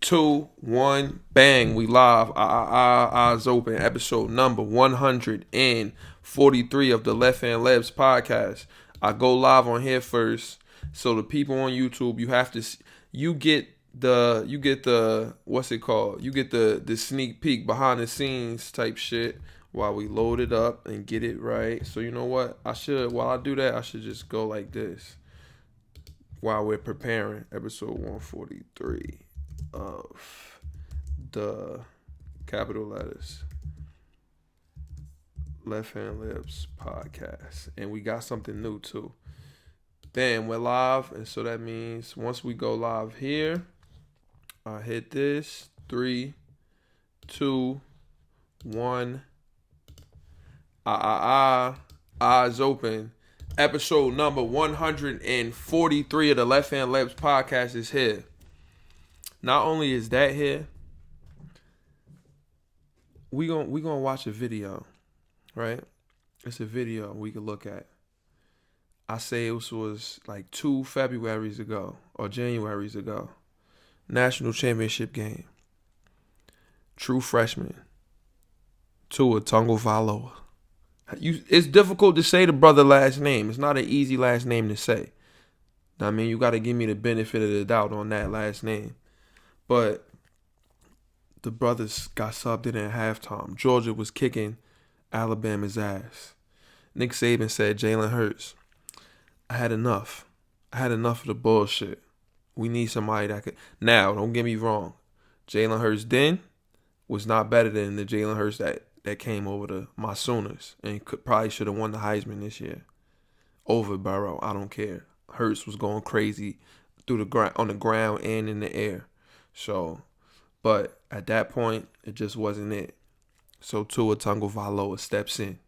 2, 1, bang, we live. Eyes open. Episode number 143 of the Left Hand Labs podcast. I go live on here first, so the people on YouTube, you get the what's it called? You get the sneak peek, behind the scenes type shit while we load it up and get it right. So you know what? While I do that, I should just go like this while we're preparing episode 143 of the capital letters Left Hand Lips podcast. And we got something new too. Damn, we're live, and so that means once we go live here, I hit this 3, 2, 1. Eyes open. Episode number 143 of the Left Hand Labs podcast is here. Not only is that here, we gonna watch a video, right? It's a video we could look at. I say it was like 2 Februaries ago or Januaries ago. National championship game. True freshman. Tua Tagovailoa. It's difficult to say the brother last name. It's not an easy last name to say. I mean, you got to give me the benefit of the doubt on that last name. But the brothers got subbed in at halftime. Georgia was kicking Alabama's ass. Nick Saban said, Jalen Hurts, I had enough. I had enough of the bullshit. We need somebody that could. Now, don't get me wrong. Jalen Hurts then was not better than the Jalen Hurts that came over to my Sooners and probably should have won the Heisman this year over Burrow. I don't care. Hurts was going crazy through the ground, on the ground and in the air. So, but at that point, it just wasn't it. So Tua Tagovailoa steps in.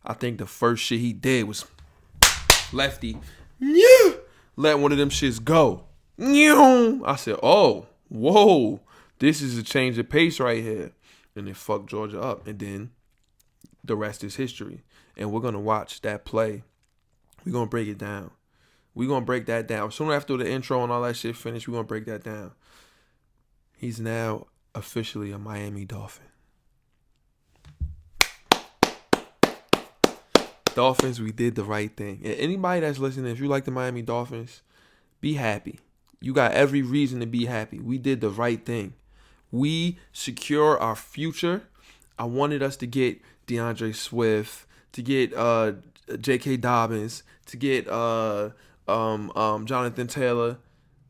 I think the first shit he did was lefty. Yeah, let one of them shits go. I said, oh, whoa, this is a change of pace right here. And it fucked Georgia up. And then the rest is history. And we're going to watch that play. We're going to break it down. We're going to break that down. Soon after the intro and all that shit finished, we're going to break that down. He's now officially a Miami Dolphin. Dolphins, we did the right thing. And anybody that's listening, if you like the Miami Dolphins, be happy. You got every reason to be happy. We did the right thing. We secure our future. I wanted us to get DeAndre Swift, to get J.K. Dobbins, to get Jonathan Taylor.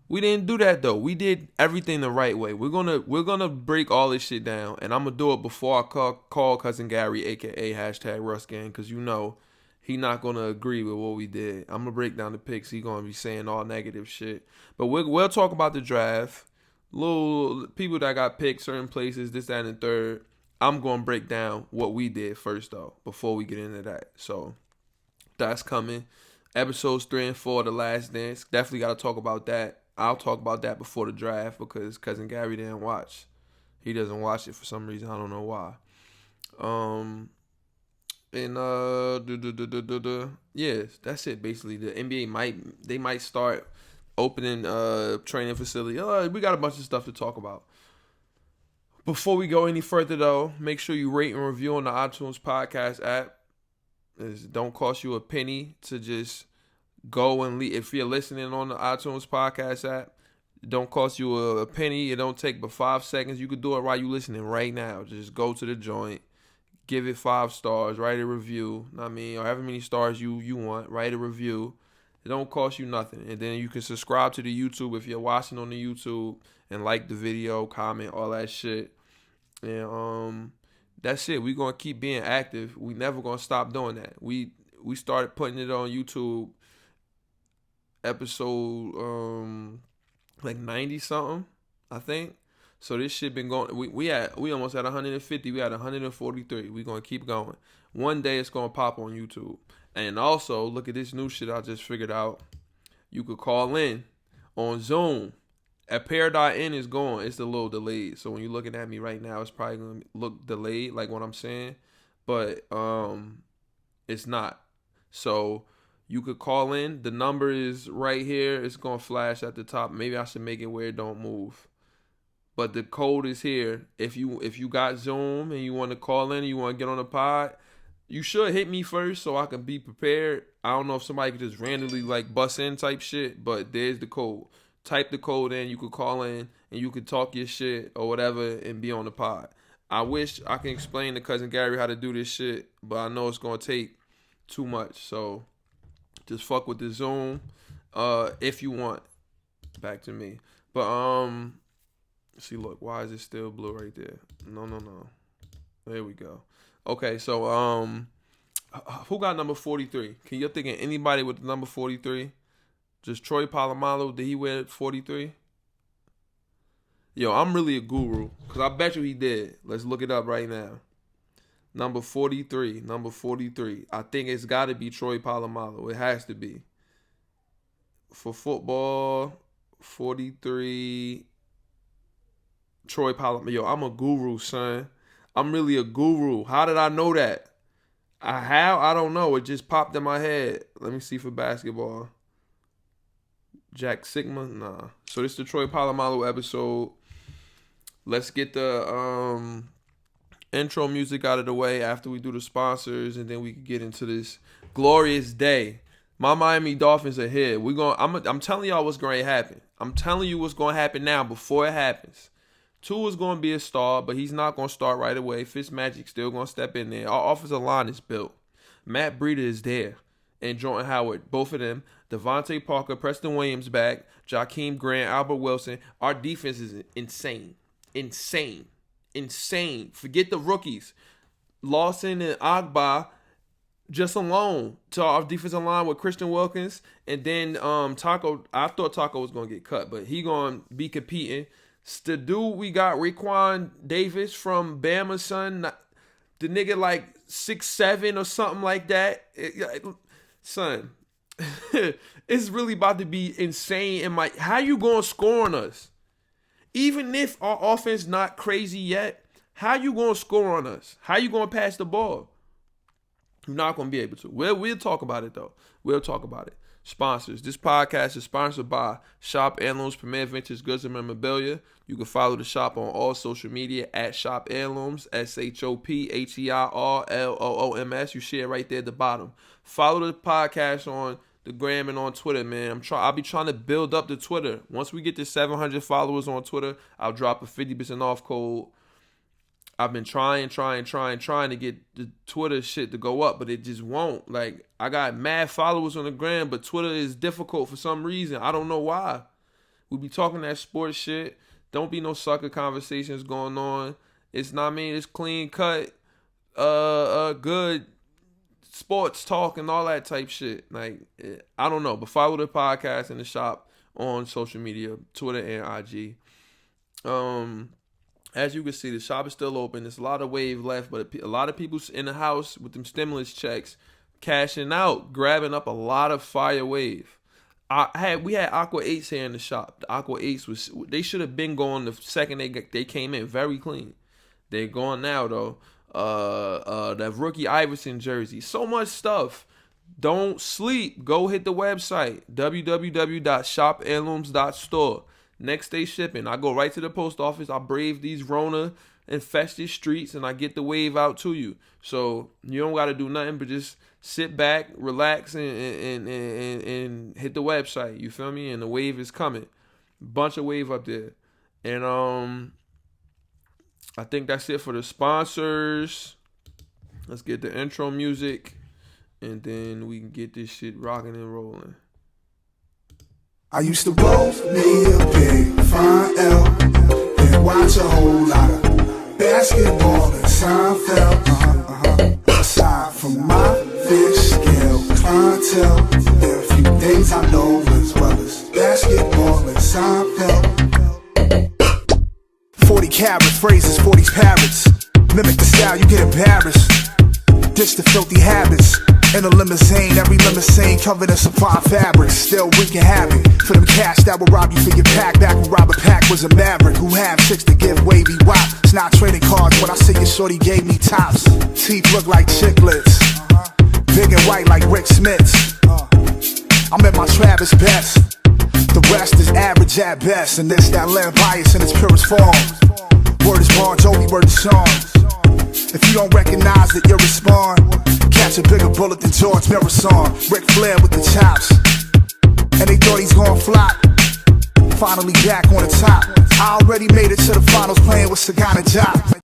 We didn't do that though. We did everything the right way. We're gonna break all this shit down, and I'm gonna do it before I call cousin Gary, aka #RussGang, because you know he not gonna agree with what we did. I'm gonna break down the picks. He gonna be saying all negative shit, but we'll talk about the draft. Little people that got picked certain places, this, that, and the third. I'm gonna break down what we did first though, before we get into that. So that's coming. Episodes 3 and 4, The Last Dance. Definitely gotta talk about that. I'll talk about that before the draft because cousin Gary didn't watch. He doesn't watch it for some reason. I don't know why. Yes, that's it basically. The NBA might start opening training facility. We got a bunch of stuff to talk about. Before we go any further though, make sure you rate and review on the iTunes podcast app. It don't cost you a penny to just go and leave. If you're listening on the iTunes podcast app, it don't cost you a penny. It don't take but 5 seconds. You could do it while you listening right now. Just go to the joint, give it 5 stars, write a review. Or however many stars you want, write a review. It don't cost you nothing. And then you can subscribe to the YouTube if you're watching on the YouTube and like the video, comment, all that shit. And that's it. We're gonna keep being active. We never gonna stop doing that. We started putting it on YouTube episode like 90 something, I think. So this shit been going. We almost at 150. We at 143. We gonna keep going. One day it's gonna pop on YouTube. And also look at this new shit I just figured out. You could call in on Zoom. At Pair.in is going. It's a little delayed. So when you're looking at me right now, it's probably gonna look delayed, like what I'm saying. But it's not. So you could call in. The number is right here. It's going to flash at the top. Maybe I should make it where it don't move. but the code is here. If you got Zoom and you want to call in and you want to get on the pod, you should hit me first so I can be prepared. I don't know if somebody could just randomly like bust in type shit, but there's the code. Type the code in, you could call in and you could talk your shit or whatever and be on the pod. I wish I can explain to Cousin Gary how to do this shit, but I know it's gonna take too much. So just fuck with the Zoom if you want. Back to me. But see, look, why is it still blue right there? No. There we go. Okay, so who got number 43? Can you think of anybody with the number 43? Just Troy Polamalu, did he wear 43? Yo, I'm really a guru, because I bet you he did. Let's look it up right now. Number 43. I think it's got to be Troy Polamalu. It has to be. For football, 43, Troy Polamalu. Yo, I'm a guru, son. I'm really a guru. How did I know that? I don't know. It just popped in my head. Let me see for basketball. Jack Sigma? Nah. So this is the Troy Polamalu episode. Let's get the intro music out of the way after we do the sponsors, and then we can get into this glorious day. My Miami Dolphins are here. I'm telling y'all what's going to happen. I'm telling you what's going to happen now before it happens. Tua is going to be a star, but he's not going to start right away. Fitzmagic's still going to step in there. Our offensive line is built. Matt Breida is there. And Jordan Howard, both of them. Devontae Parker, Preston Williams back. Jakeem Grant, Albert Wilson. Our defense is insane. Forget the rookies. Lawson and Agba just alone to our defensive line with Christian Wilkins. And then Taco, I thought Taco was going to get cut, but he going to be competing. The dude we got, Raekwon Davis from Bama, son. The nigga like 6'7" or something like that. Son, it's really about to be insane. How you going to score on us? Even if our offense not crazy yet, how you going to score on us? How you going to pass the ball? You're not going to be able to. We'll talk about it, though. We'll talk about it. Sponsors. This podcast is sponsored by Shop Heirlooms, Premier Vintage Goods and Memorabilia. You can follow the shop on all social media at Shop Heirlooms, ShopHeirlooms. You see it right there at the bottom. Follow the podcast on the gram and on Twitter, man. I'll be trying to build up the Twitter. Once we get to 700 followers on Twitter, I'll drop a 50% off code. I've been trying to get the Twitter shit to go up, but it just won't. Like, I got mad followers on the gram, but Twitter is difficult for some reason. I don't know why. We be talking that sports shit. Don't be no sucker conversations going on. It's not me. It's clean cut, good sports talk and all that type shit. Like, I don't know, but follow the podcast and the shop on social media, Twitter and IG. As you can see, the shop is still open. There's a lot of wave left, but a lot of people in the house with them stimulus checks, cashing out, grabbing up a lot of fire wave. We had Aqua 8s here in the shop. The Aqua 8s they should have been going the second they came in, very clean. They're gone now though. That rookie Iverson jersey, so much stuff. Don't sleep. Go hit the website www.shopheirlooms.store. Next day shipping. I go right to the post office. I brave these Rona infested streets and I get the wave out to you. So you don't got to do nothing but just sit back, relax, and hit the website. You feel me? And the wave is coming. Bunch of wave up there. And I think that's it for the sponsors. Let's get the intro music and then we can get this shit rocking and rolling. I used to roll me a big fine L and watch a whole lot of basketball and Soundcloud. Aside from my fish scale clientele, there are a few things I know as well as basketball and Soundcloud. 40 carats, phrases, 40 parrots. Mimic the style, you get embarrassed. Ditch the filthy habits. In a limousine, every limousine covered in supply fabrics. Still wreaking havoc for them cash that will rob you for your pack. Back when Robert Pack was a maverick who had chicks to give wavy wop. It's not trading cards, but I say your shorty gave me tops. Teeth look like chiclets, big and white like Rick Smith's. I'm at my Travis best. The rest is average at best, and this that land bias in its purest form. Word is Bon Jovi, word is Sean. If you don't recognize it, you respond. Catch a bigger bullet than George Marathon. Ric Flair with the chops, and they thought he's gonna flop. Finally back on the top. I already made it to the finals playing with Sagana Job.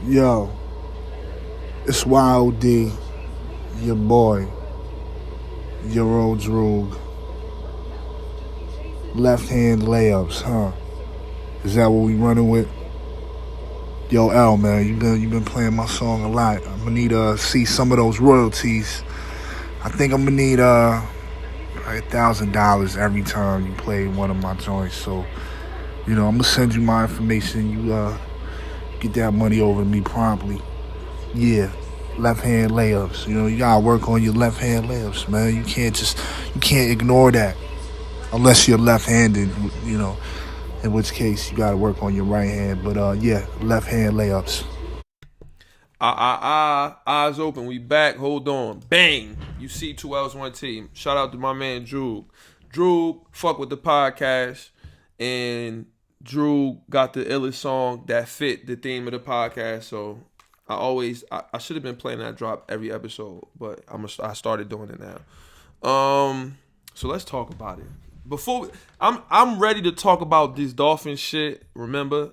Yo, it's YOD, your boy, your old droog. Left hand layups, huh? Is that what we running with? Yo, L, man, you been playing my song a lot. I'm gonna need to see some of those royalties. I think I'm gonna need $1,000 every time you play one of my joints. So, I'm gonna send you my information. You get that money over to me promptly. Yeah, left hand layups. You gotta work on your left hand layups, man. You can't ignore that unless you're left-handed. In which case you gotta work on your right hand. But yeah, left hand layups. Eyes open. We back. Hold on. Bang. You see 2Ls, 1 team. Shout out to my man Drew. Drew fuck with the podcast, and Drew got the illest song that fit the theme of the podcast. So I should have been playing that drop every episode, but I started doing it now. So let's talk about it. Before I'm ready to talk about this Dolphins shit. Remember,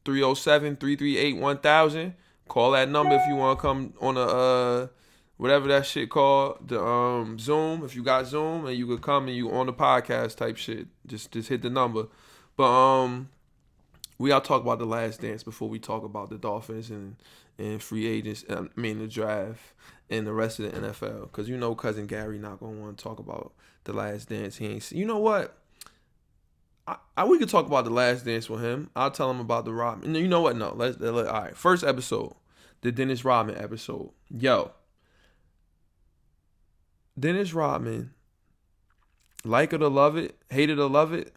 307-338-1000. Call that number if you want to come on a whatever that shit called, the Zoom. If you got Zoom and you could come and you on the podcast type shit, just hit the number. But we gotta talk about the Last Dance before we talk about the Dolphins and free agents. The draft and the rest of the NFL, because cousin Gary not gonna want to talk about the Last Dance. He ain't. You know what? We could talk about the Last Dance with him. I'll tell him about the Rodman. You know what? No, let's all right. First episode, the Dennis Rodman episode. Yo, Dennis Rodman, like it or love it, hate it or love it.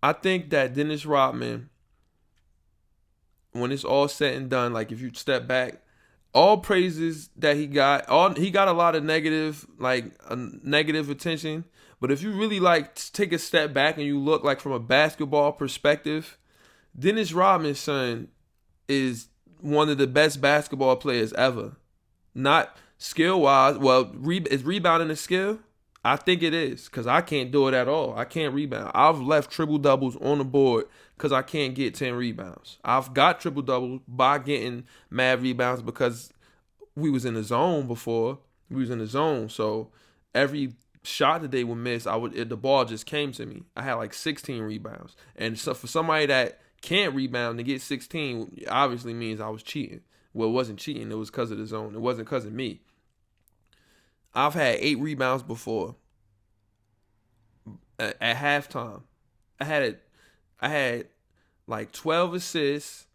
I think that Dennis Rodman, when it's all said and done, like if you step back, all praises that he got a lot of negative attention. But if you really take a step back and you look from a basketball perspective, Dennis Rodman, son, is one of the best basketball players ever. Not skill-wise. Well, is rebounding a skill? I think it is, because I can't do it at all. I can't rebound. I've left triple-doubles on the board because I can't get 10 rebounds. I've got triple-doubles by getting mad rebounds because we was in the zone before. We was in the zone, so every shot that they would miss, the ball just came to me. I had 16 rebounds. And so for somebody that can't rebound to get 16, obviously means I was cheating. Well, it wasn't cheating. It was because of the zone. It wasn't because of me. I've had 8 rebounds before. At halftime, I had 12 assists,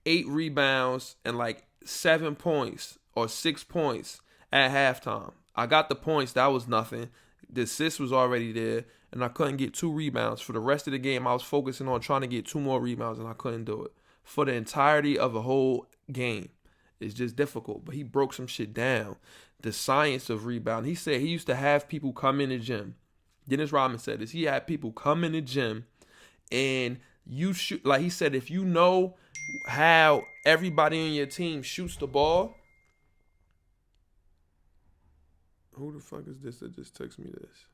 8 rebounds, and 7 points or 6 points at halftime. I got the points. That was nothing. The assist was already there, and I couldn't get 2 rebounds. For the rest of the game, I was focusing on trying to get 2 more rebounds, and I couldn't do it. For the entirety of a whole game, it's just difficult. But he broke some shit down. The science of rebound. He said he used to have people come in the gym. Dennis Rodman said this. He had people come in the gym, and you shoot. He said, if you know how everybody on your team shoots the ball. Who the fuck is this that just texted me this?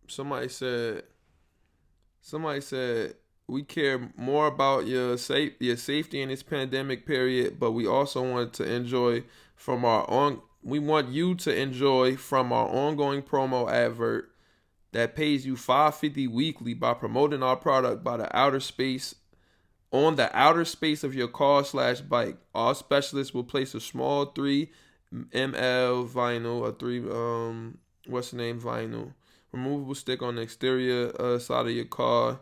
Somebody said we care more about your safety in this pandemic period, but we also want to enjoy from we want you to enjoy from our ongoing promo advert that pays you $5.50 weekly by promoting our product by the outer space on the outer space of your car/bike. Our specialists will place a small 3 ml vinyl or 3 vinyl removable stick on the exterior side of your car.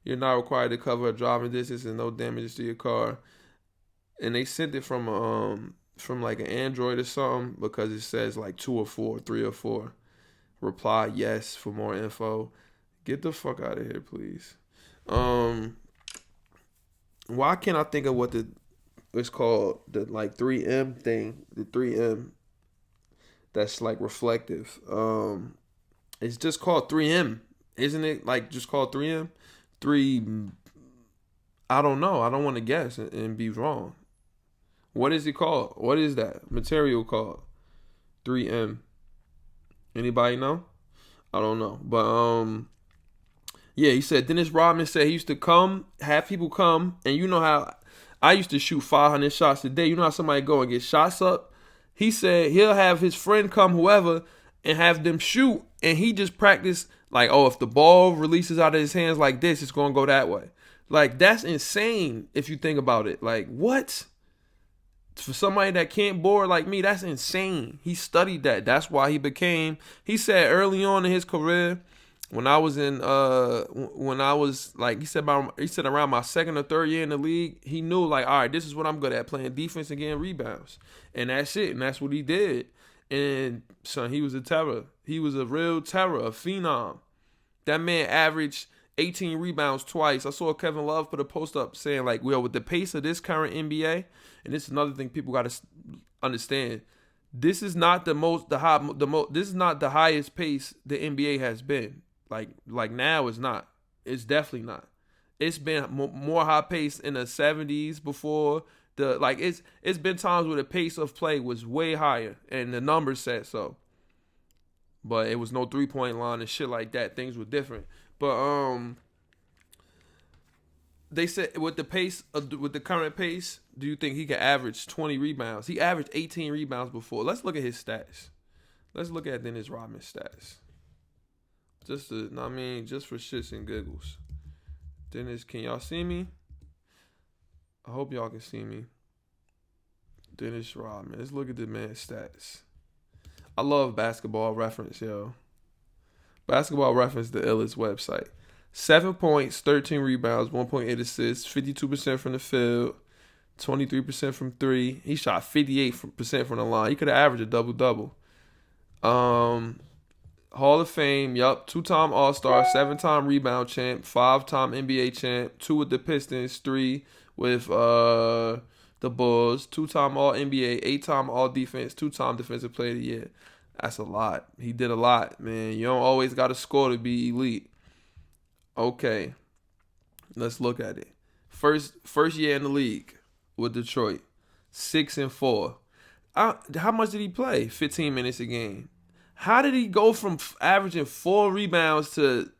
You're not required to cover a driving distance and no damages to your car. And they sent it from an Android or something, because it says 2 or 4, 3 or 4. Reply yes for more info. Get the fuck out of here, please. Why can't I think of what it's called? The like 3M thing. The 3M that's like reflective. It's just called 3M, isn't it? Like just called 3M. Three. I don't know. I don't want to guess and be wrong. What is it called? What is that material called? 3M. Anybody know? I don't know. But yeah, he said Dennis Rodman said he used to have people come, and you know how I used to shoot 500 shots a day. You know how somebody go and get shots up? He said he'll have his friend come, whoever, and have them shoot, and he just practice like, oh, if the ball releases out of his hands like this, it's gonna go that way. Like, that's insane if you think about it. Like, what? For somebody that can't board like me, that's insane. He studied that. That's why he said early on in his career, when I was like, he said around my second or third year in the league, he knew like, all right, this is what I'm good at, playing defense and getting rebounds. And that's it. And that's what he did. And son, he was a terror. He was a real terror, a phenom. That man averaged 18 rebounds twice. I saw Kevin Love put a post up saying like, well, with the pace of this current NBA, and this is another thing people got to understand, this is not this is not the highest pace the NBA has been. Like now it's not. It's definitely not. It's been more high pace in the 70s before it's been times where the pace of play was way higher and the numbers said so. But it was no 3-point line and shit like that. Things were different. But they said with the current pace, do you think he can average 20 rebounds? He averaged 18 rebounds before. Let's look at his stats. Let's look at Dennis Rodman's stats. Just for shits and giggles. Dennis, can y'all see me? I hope y'all can see me. Dennis Rodman. Let's look at the man's stats. I love Basketball Reference, yo. Basketball Reference, the illest website. 7 points, 13 rebounds, 1.8 assists, 52% from the field, 23% from three. He shot 58% from the line. He could have averaged a double-double. Hall of Fame, yup. 2-time All-Star, 7-time rebound champ, 5-time NBA champ, 2 with the Pistons, 3 with the Bulls, 2-time All-NBA, 8-time All-Defense, 2-time Defensive Player of the Year. That's a lot. He did a lot, man. You don't always got to score to be elite. Okay, let's look at it. First year in the league with Detroit, 6-4. How much did he play? 15 minutes a game. How did he go from averaging 4 rebounds to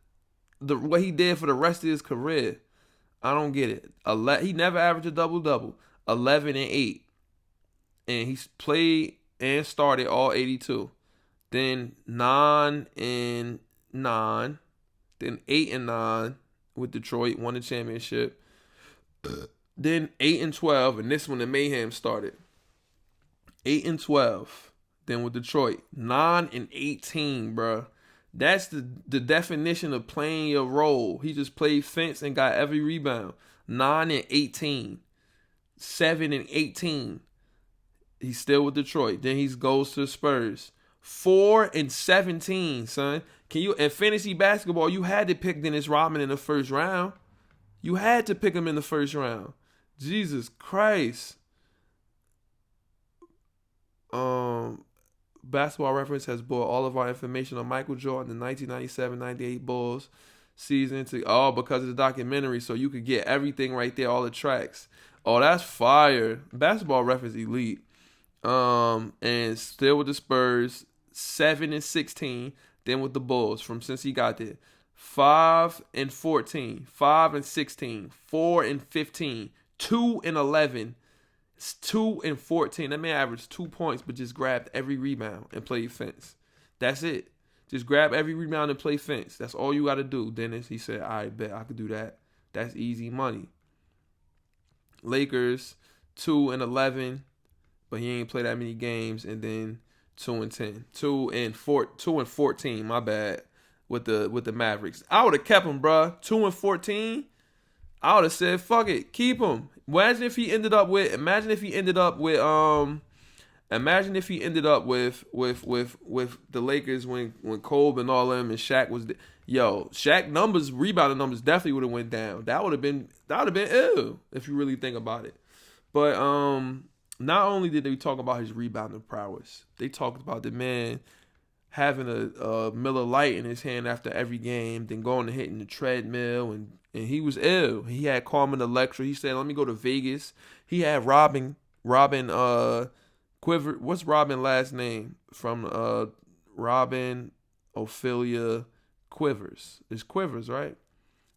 what he did for the rest of his career? I don't get it. He never averaged a double-double. 11-8. And he played and started all 82. Then 9-9. Then 8-9 with Detroit, won the championship. Then 8-12, and this when the mayhem started. 8-12. Then with Detroit, 9-18, bro. That's the definition of playing your role. He just played fence and got every rebound. 9-18, 7-18. He's still with Detroit. Then he goes to the Spurs. 4-17, son. In fantasy basketball, you had to pick Dennis Rodman in the first round. You had to pick him in the first round. Jesus Christ. Basketball Reference has brought all of our information on Michael Jordan, the 1997-98 Bulls season because of the documentary, so you could get everything right there, all the tracks. Oh, that's fire. Basketball Reference elite. And still with the Spurs, 7-16. Then with the Bulls since he got there, 5-14, 5-16, 4-15, 2-11. 2-14. That man averaged 2 points, but just grabbed every rebound and played fence. That's it. Just grab every rebound and play fence. That's all you got to do, Dennis. He said, I bet I could do that. That's easy money. Lakers, 2-11, but he ain't played that many games. And then 2-10, 2-14. My bad. With the Mavericks, I would have kept him, bro. 2-14. I would have said, fuck it, keep him. Imagine if he ended up with Imagine if he ended up with the Lakers when Kobe and all them and Shaq was Shaq rebounding numbers definitely would have went down. That would have been ill if you really think about it. But not only did they talk about his rebounding prowess, they talked about the man having a Miller Lite in his hand after every game, then going and hitting the treadmill, and he was ill. He had Carmen Electra. He said, "Let me go to Vegas." He had Robin Quiver. What's Robin last name? From Robin Ophelia Quivers. It's Quivers, right?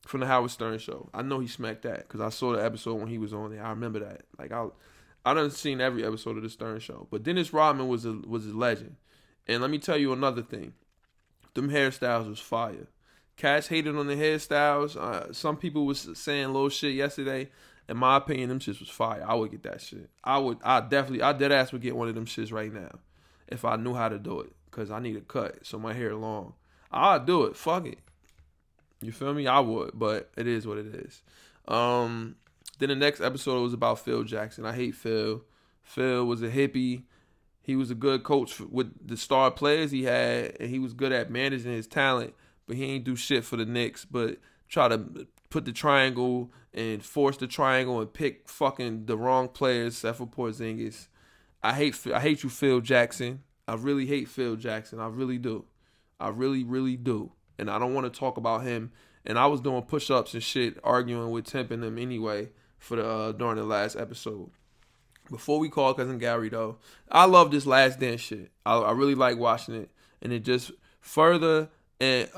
From the Howard Stern show. I know he smacked that because I saw the episode when he was on there. I remember that. Like I done seen every episode of the Stern show. But Dennis Rodman was a legend. And let me tell you another thing. Them hairstyles was fire. Cats hated on the hairstyles. Some people was saying little shit yesterday. In my opinion, them shits was fire. I would get that shit. I dead ass would get one of them shits right now if I knew how to do it. Because I need a cut, so my hair long. I'd do it. Fuck it. You feel me? I would, but it is what it is. Then the next episode was about Phil Jackson. I hate Phil. Phil was a hippie. He was a good coach with the star players he had, and he was good at managing his talent, but he ain't do shit for the Knicks, but try to put the triangle and force the triangle and pick fucking the wrong players except for Porzingis. I hate you, Phil Jackson. I really hate Phil Jackson. I really do. I really, really do. And I don't want to talk about him. And I was doing push-ups and shit, arguing with Temp and them anyway for the during the last episode. Before we call Cousin Gary, though, I love this Last Dance shit. I really like watching it. And it just further and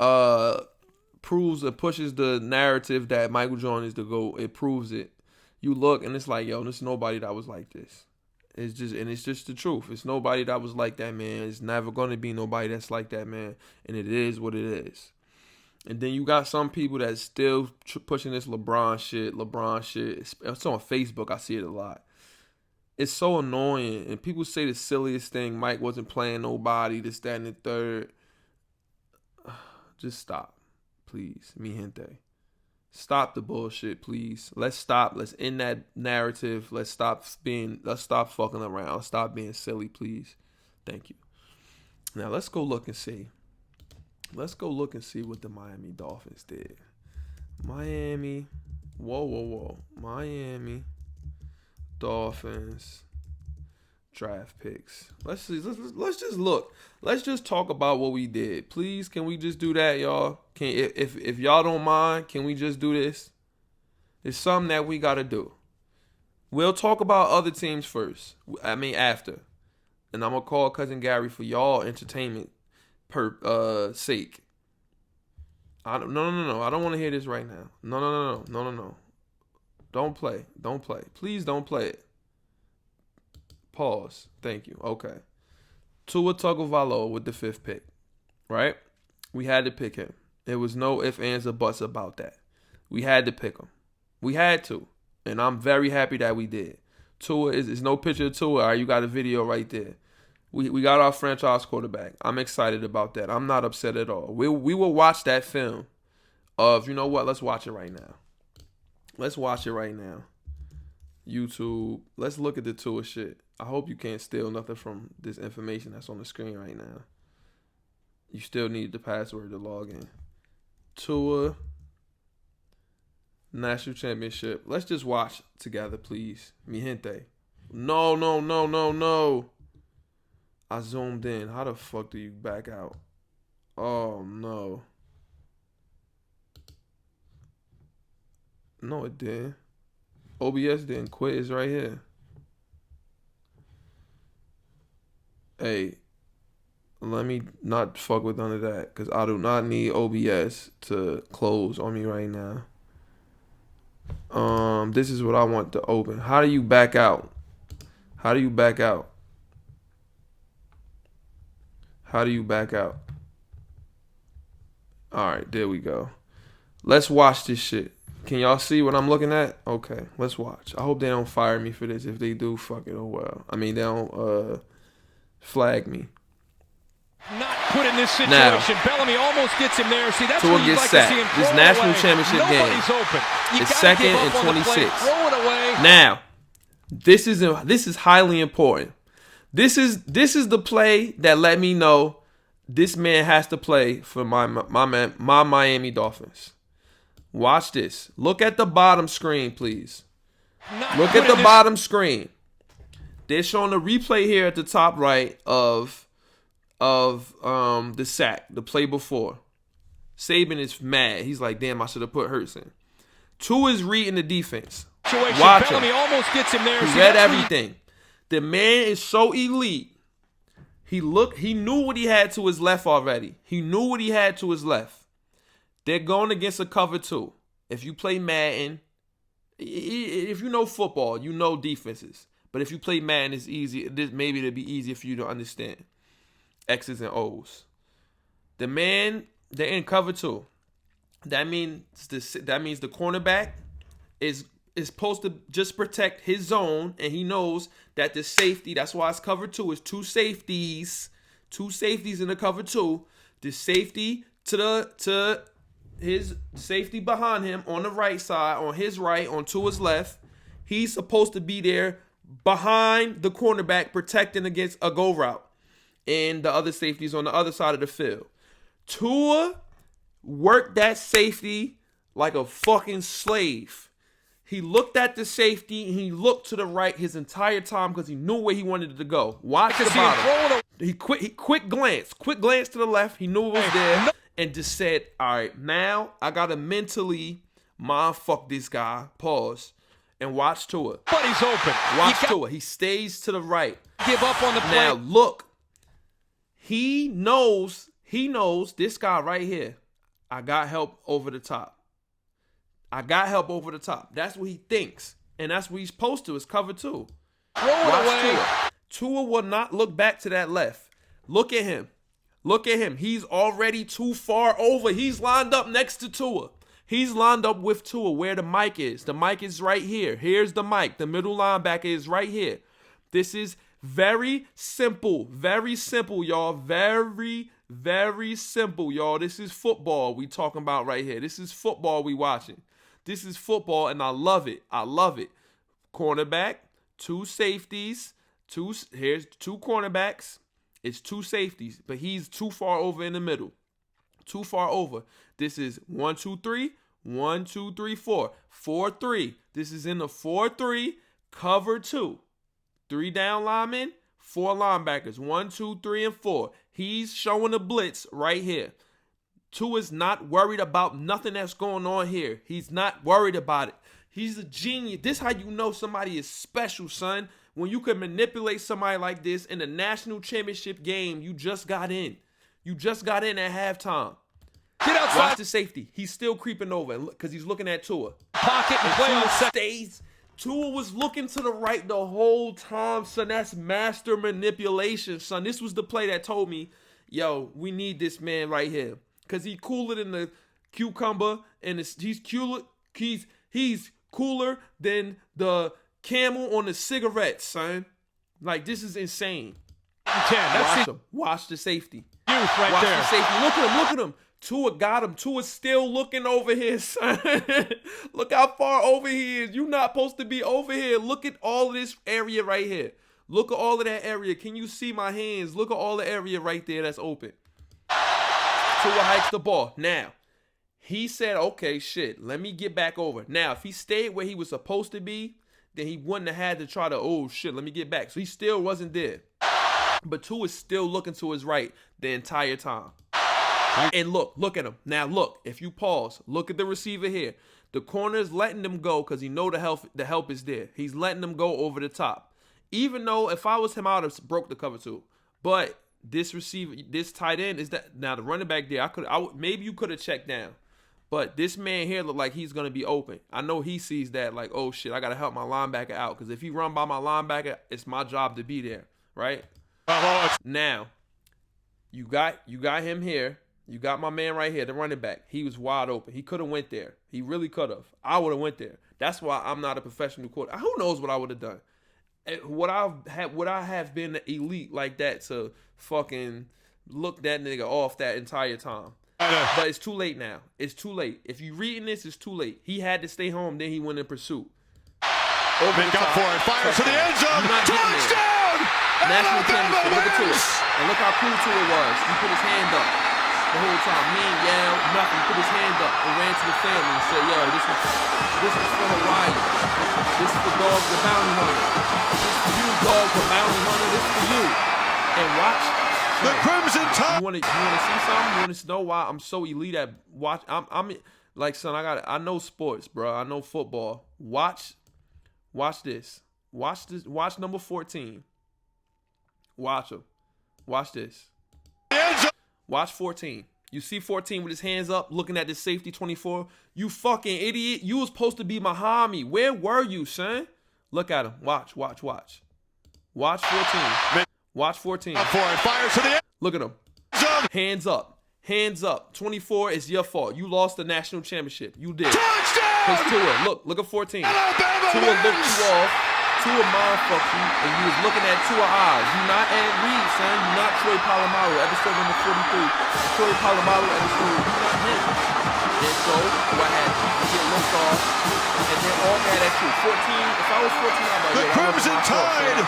proves and pushes the narrative that Michael Jordan is the GOAT. It proves it. You look and it's like, yo, there's nobody that was like this. It's just the truth. It's nobody that was like that man. It's never going to be nobody that's like that man. And it is what it is. And then you got some people that's still pushing this LeBron shit. It's on Facebook. I see it a lot. It's so annoying. And people say the silliest thing. Mike wasn't playing nobody. This, that, and the third. Just stop. Please. Mi gente. Stop the bullshit, please. Let's stop. Let's end that narrative. Let's stop fucking around. Let's stop being silly, please. Thank you. Now let's go look and see. Let's go look and see what the Miami Dolphins did. Miami. Whoa. Miami Dolphins draft picks. Let's see. Let's just look. Let's just talk about what we did. Please, can we just do that, y'all? If y'all don't mind, can we just do this? It's something that we gotta do. We'll talk about other teams first. After. And I'm gonna call Cousin Gary for y'all entertainment sake. No. I don't want to hear this right now. No. Don't play. Please don't play it. Pause. Thank you. Okay. Tua Tagovailoa with the 5th pick. Right? We had to pick him. There was no ifs, ands, or buts about that. We had to pick him. We had to. And I'm very happy that we did. Tua is no picture of Tua. All right, you got a video right there. We got our franchise quarterback. I'm excited about that. I'm not upset at all. We will watch that film of, you know what, let's watch it right now. YouTube. Let's look at the Tua shit. I hope you can't steal nothing from this information that's on the screen right now. You still need the password to log in. Tua National Championship. Let's just watch together, please. Mi gente. No. I zoomed in. How the fuck do you back out? Oh, no. No, it didn't. OBS didn't quit. It's right here. Hey, let me not fuck with none of that because I do not need OBS to close on me right now. This is what I want to open. How do you back out? All right, there we go. Let's watch this shit. Can y'all see what I'm looking at? Okay, let's watch. I hope they don't fire me for this. If they do, fuck it, oh well. They don't flag me. Not put in this situation. Now, Bellamy almost gets him there. See, that's Tua what you'd gets like sacked. to see him. This national championship game is 2nd and 26. Throw it away. Now, this is highly important. This is the play that let me know this man has to play for my Miami Dolphins. Watch this. Look at the bottom screen, please. Look at the bottom screen. They're showing a replay here at the top right of the sack, the play before. Saban is mad. He's like, damn, I should have put Hurts in. Tua is reading the defense. Watch him. Almost gets him there. He read everything. The man is so elite. He knew what he had to his left already. He knew what he had to his left. They're going against a cover 2. If you play Madden, if you know football, you know defenses. But if you play Madden, it's easy. Maybe it'll be easier for you to understand. X's and O's. The man, they're in cover 2. That means the cornerback is supposed to just protect his zone, and he knows that the safety, that's why it's cover 2, is two safeties in the cover 2. The safety to his safety behind him on the right side, on his right, on Tua's left. He's supposed to be there behind the cornerback protecting against a go route. And the other safeties on the other side of the field. Tua worked that safety like a fucking slave. He looked at the safety and he looked to the right his entire time because he knew where he wanted it to go. Watch the bottom. He quick glance to the left. He knew it was there and just said, all right, now I got to mentally fuck this guy. Pause. And watch Tua. But he's open. Watch Tua. He stays to the right. Give up on the play. Now look. He knows this guy right here. I got help over the top. That's what he thinks. And that's what he's supposed to. It's cover 2. Watch Tua. Tua will not look back to that left. Look at him. He's already too far over. He's lined up next to Tua. He's lined up with Tua where the mic is. The mic is right here. Here's the mic. The middle linebacker is right here. This is very simple, y'all. Very, very simple, y'all. This is football we talking about right here. This is football we watching. This is football, and I love it. Cornerback, 2 safeties, here's 2 cornerbacks. It's 2 safeties, but he's too far over in the middle. Too far over. This is 1, 2, 3. 1, 2, 3, 4. 4, 3. This is in the 4-3, cover 2. 3 down linemen, 4 linebackers. 1, 2, 3, and 4. He's showing the blitz right here. Tua's not worried about nothing that's going on here. He's not worried about it. He's a genius. This is how you know somebody is special, son. When you can manipulate somebody like this in the national championship game, you just got in. You just got in at halftime. Get outside. Watch the safety. He's still creeping over because he's looking at Tua. Pocket and play on stays. Tua was looking to the right the whole time, son. That's master manipulation, son. This was the play that told me, yo, we need this man right here. Because he cooler than the cucumber, and he's cooler than the camel on the cigarette, son. Like, this is insane. Watch the safety. Youth right Watch there. The safety. Look at him. Tua got him. Tua's still looking over here, son. Look how far over he is. You're not supposed to be over here. Look at all of this area right here. Look at all of that area. Can you see my hands? Look at all the area right there that's open. Tua hikes the ball. Now, he said, okay, shit, let me get back over. Now, if he stayed where he was supposed to be, then he wouldn't have had to try to, oh, shit, let me get back. So he still wasn't there. But Tua is still looking to his right the entire time. And look at him. Now, look, if you pause, look at the receiver here. The corner is letting them go because he know the help is there. He's letting them go over the top. Even though if I was him, I would have broke the cover 2. But this receiver, this tight end is that now the running back there. Maybe you could have checked down, but this man here look like he's gonna be open. I know he sees that like, oh shit, I gotta help my linebacker out because if he run by my linebacker, it's my job to be there, right? Now, you got him here. You got my man right here, the running back. He was wide open. He could have went there. He really could have. I would have went there. That's why I'm not a professional quarterback. Who knows what I would have done? Would I have been elite like that to fucking look that nigga off that entire time? But it's too late now. It's too late. If you reading this, it's too late. He had to stay home. Then he went in pursuit. Make up for it. Fires to the end zone. Touchdown! national championship. Look at it. And look how cool Tua was. He put his hand up the whole time. He ain't yelled, nothing. He put his hand up and ran to the family and said, yo, this is for Hawaii. This is for Dog the Bounty Hunter. This is for you, Dog the Bounty Hunter. This is for you. And watch. The Crimson Tide. You want to see something? You want to know why I'm so elite at watch? I'm like, son, I know sports, bro. I know football. Watch this. Watch number 14. Watch him. Watch this. Watch 14. You see 14 with his hands up looking at the safety 24? You fucking idiot. You was supposed to be Muhammad. Where were you, son? Look at him. Watch. Watch 14. Watch 14. Up for it. Fires to the end. Look at him. Hands up. Hands up. 24 is your fault. You lost the national championship. You did. Touchdown! Tua. Look at 14. Alabama Tua looked you off. Tua mind fucked you, and you was looking at Tua eyes. You not Ed Reed, son. You not Troy Polamalu, episode number 43. Troy Polamalu episode. You not him. And so, what happened? You get looked off, and then all mad at you. 14, if I was 14, I'd be like, The Crimson Tide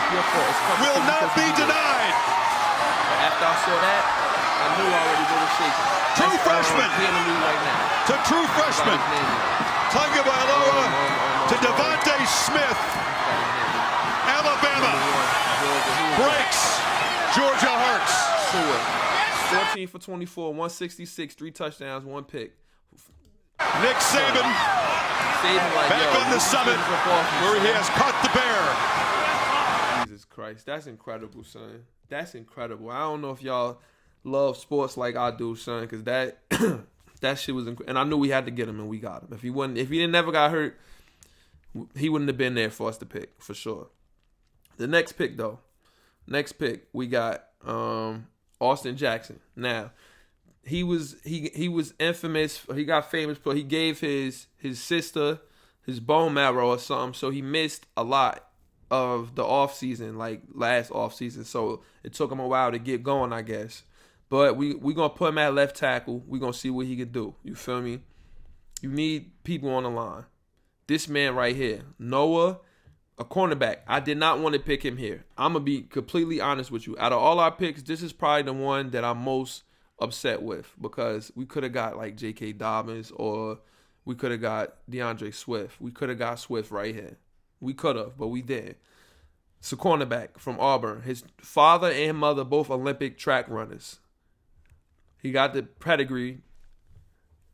will not be denied. But after I saw that, I knew already what was shaking. True freshman. Right now. To true freshman. Tonga Bailoa to Devontae Smith. Alabama breaks Georgia Hearts. 14 for 24, 166, 3 touchdowns, 1 pick. Nick Saban Like, back on the summit where he has caught the bear. Jesus Christ, that's incredible, son. That's incredible. I don't know if y'all love sports like I do, son, because that that shit was incredible. And I knew we had to get him, and we got him. If he didn't never got hurt, he wouldn't have been there for us to pick for sure. The next pick, though. We got Austin Jackson. Now, he was infamous. He got famous, but he gave his sister his bone marrow or something, so he missed a lot of the offseason, like last offseason. So it took him a while to get going, I guess. But we gonna put him at left tackle. We gonna see what he could do. You feel me? You need people on the line. This man right here, Noah, a cornerback. I did not want to pick him here. I'm going to be completely honest with you. Out of all our picks, this is probably the one that I'm most upset with because we could have got like J.K. Dobbins or we could have got DeAndre Swift. We could have got Swift right here. We could have, but we didn't. It's a cornerback from Auburn. His father and mother, both Olympic track runners. He got the pedigree.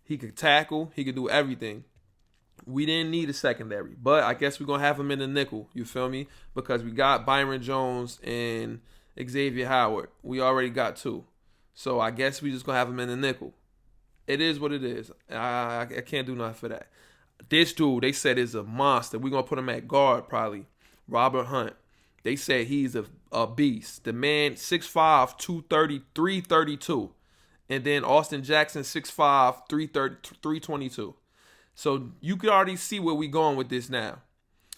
He could tackle. He could do everything. We didn't need a secondary, but I guess we're going to have him in the nickel, you feel me? Because we got Byron Jones and Xavier Howard. We already got 2. So I guess we just going to have him in the nickel. It is what it is. I can't do nothing for that. This dude, they said, is a monster. We're going to put him at guard probably. Robert Hunt. They said he's a beast. The man, 6'5", 230, 332. And then Austin Jackson, 6'5", 322. So you could already see where we going with this now.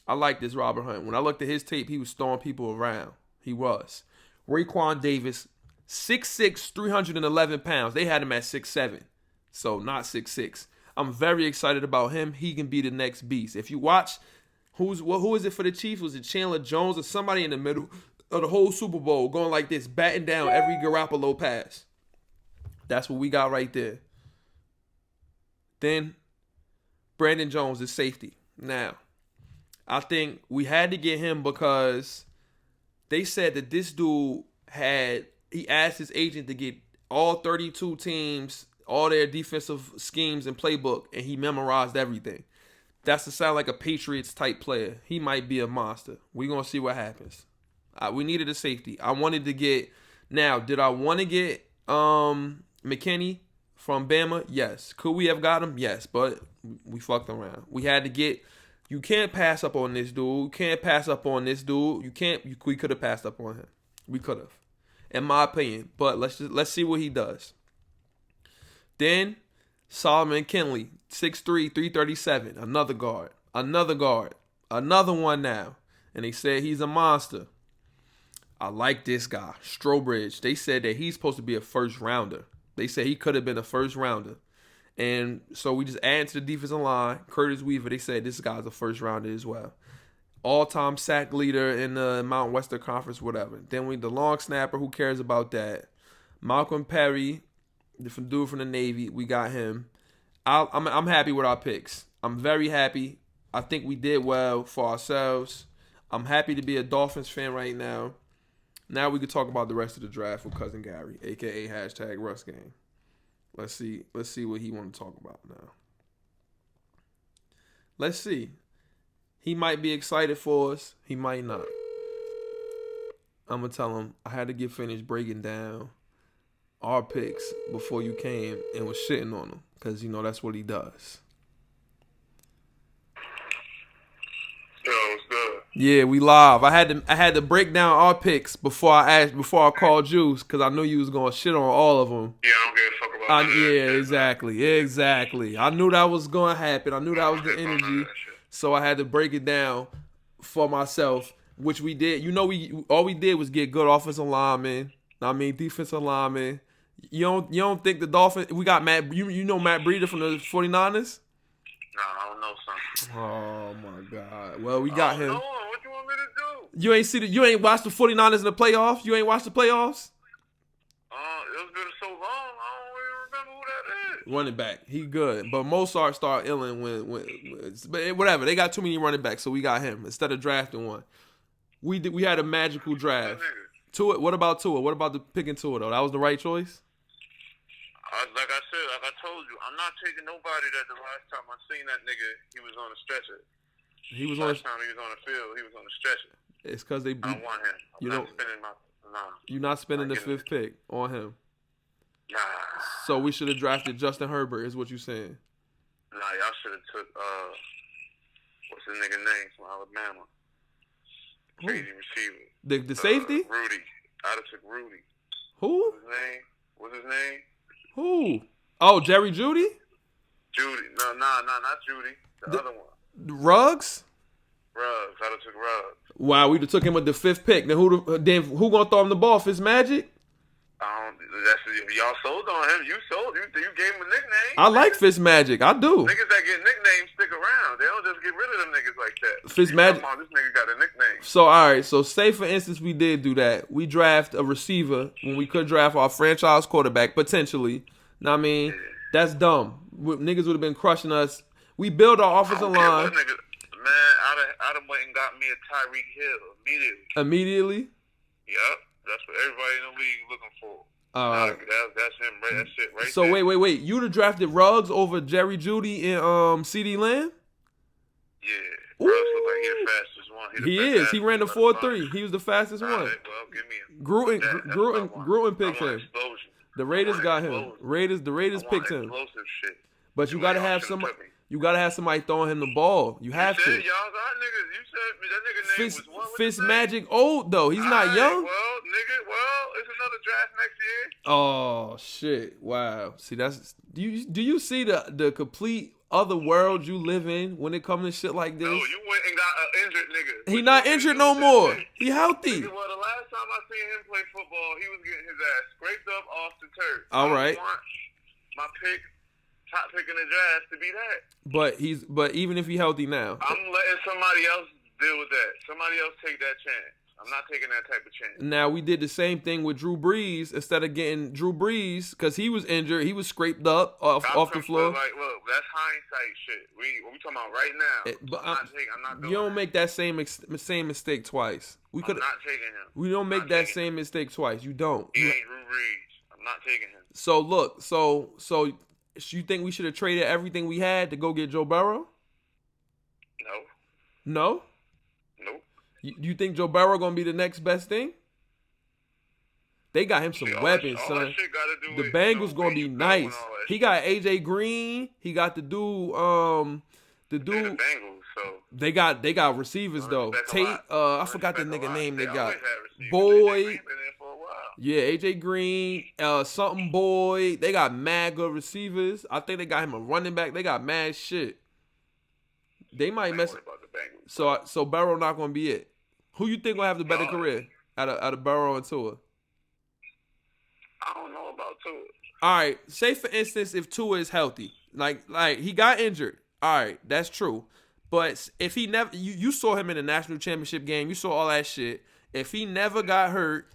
I like this Robert Hunt. When I looked at his tape, he was throwing people around. He was. Raekwon Davis, 6'6", 311 pounds. They had him at 6'7", so not 6'6". I'm very excited about him. He can be the next beast. If you watch, who is it for the Chiefs? Was it Chandler Jones or somebody in the middle of the whole Super Bowl going like this, batting down every Garoppolo pass? That's what we got right there. Then Brandon Jones is safety. Now, I think we had to get him because they said that this dude he asked his agent to get all 32 teams, all their defensive schemes and playbook, and he memorized everything. That's to sound like a Patriots type player. He might be a monster. We're going to see what happens. We needed a safety. I wanted to get, now, did I want to get McKinney from Bama? Yes. Could we have got him? Yes, but we fucked around. We had to get, you can't pass up on this dude. You can't pass up on this dude. We could have passed up on him. We could have, in my opinion. But let's see what he does. Then Solomon Kinley, 6'3", 337, another guard. Another one now. And they said he's a monster. I like this guy, Strobridge. They said that he's supposed to be a first rounder. They said he could have been a first rounder. And so we just added to the defensive line. Curtis Weaver, they said this guy's a first rounder as well. all-time sack leader in the Mountain Western Conference, whatever. Then the long snapper, who cares about that? Malcolm Perry, the dude from the Navy, we got him. I'm happy with our picks. I'm very happy. I think we did well for ourselves. I'm happy to be a Dolphins fan right now. Now we can talk about the rest of the draft with Cousin Gary, a.k.a. #RussGame. Let's see what he want to talk about now. Let's see. He might be excited for us. He might not. I'm going to tell him I had to get finished breaking down our picks before you came and was shitting on him. Because, that's what he does. Yo, what's good? Yeah, we live. I had to break down our picks before I called Juice because I knew you was going to shit on all of them. Yeah, I don't give a fuck about that. Yeah, exactly. I knew that was going to happen. I knew that was the energy. So I had to break it down for myself, which we did. All we did was get good offensive linemen. Defensive linemen. You don't think the Dolphins? We got Matt. You know Matt Breida from the 49ers? Nah, I don't know something. Oh my God. Well, we got him. What you want me to do? You ain't watched the 49ers in the playoffs? You ain't watched the playoffs? It's been so long. I don't even remember who that is. Running back, he good, but Mozart started illing but whatever. They got too many running backs, so we got him instead of drafting one. We had a magical draft. Tua, what about Tua? What about the picking Tua though? That was the right choice. Like I told you, I'm not taking nobody that the last time I seen that nigga, he was on a stretcher. Last time he was on the field, he was on a stretcher. It's because they. I don't want him. You're not spending the 5th pick on him. Nah. So we should have drafted Justin Herbert, is what you're saying. Nah, y'all should have took what's his nigga name from Alabama? Crazy receiver. The safety? Rudy. I'd have took Rudy. Who? What's his name? Who? Oh, Jerry Jeudy? Judy. No, not Judy. The other one. Ruggs? Ruggs. I'd have took Ruggs. Wow, we'd have took him with the 5th pick. Then who gonna throw him the ball? Fitzmagic? Y'all sold on him. You gave him a nickname. I like Fitzmagic. I do. Niggas that get nicknames stick around. They don't just get rid of them niggas like that. Fitzmagic. This nigga got a nickname. So, all right. So, say, for instance, we did do that. We draft a receiver when we could draft our franchise quarterback, potentially. Know what I mean? Yeah. That's dumb. Niggas would have been crushing us. We build our offensive line. I'd have went and got me a Tyreek Hill immediately? Yep. That's what everybody in the league looking for. All right. That's him. That shit right so there. So wait. You'd have drafted Ruggs over Jerry Jeudy and CD Lamb? Yeah. Ruggs look like he the fastest one. He is. He ran the 4.3. He was the fastest one. Well, give me him. Gruden picked him. Explosion. The Raiders got him. The Raiders picked him. Shit. But you gotta have somebody. You gotta have somebody throwing him the ball. You have to. Y'all got niggas. You said that nigga name was what? Fitzmagic old though. He's not young. Well, it's another draft next year. Oh shit! Wow. See, that's do you see the complete other world you live in when it comes to shit like this? No, you went and got an injured nigga. He not injured no more. He healthy. Well, the last time I seen him play football, he was getting his ass scraped up off the turf. All right. I want my top pick in the draft to be that. But even if he's healthy now, I'm letting somebody else deal with that. Somebody else take that chance. I'm not taking that type of chance. Now, we did the same thing with Drew Brees. Instead of getting Drew Brees, because he was injured, he was scraped up off the floor. Like, look, that's hindsight shit. We talking about right now. I'm not doing you don't make that same mistake twice. I'm not taking him. We don't make that same mistake twice. You don't. He ain't Drew Brees. I'm not taking him. So, look. So you think we should have traded everything we had to go get Joe Burrow? No. No? Nope. You think Joe Burrow gonna be the next best thing? They got him some weapons, son. The Bengals gonna be nice. He got AJ Green. He got the dude. The Bengals, so they got receivers though. Tate. I forgot the nigga name they got. Boyd. Yeah, AJ Green. Something Boyd. They got mad good receivers. I think they got him a running back. They got mad shit. They might mess. So Burrow not gonna be it. Who you think gonna have the better career out of Burrow and Tua? I don't know about Tua. All right, say for instance if Tua is healthy, like he got injured. All right, that's true. But if he never, you saw him in the national championship game. You saw all that shit. If he never got hurt,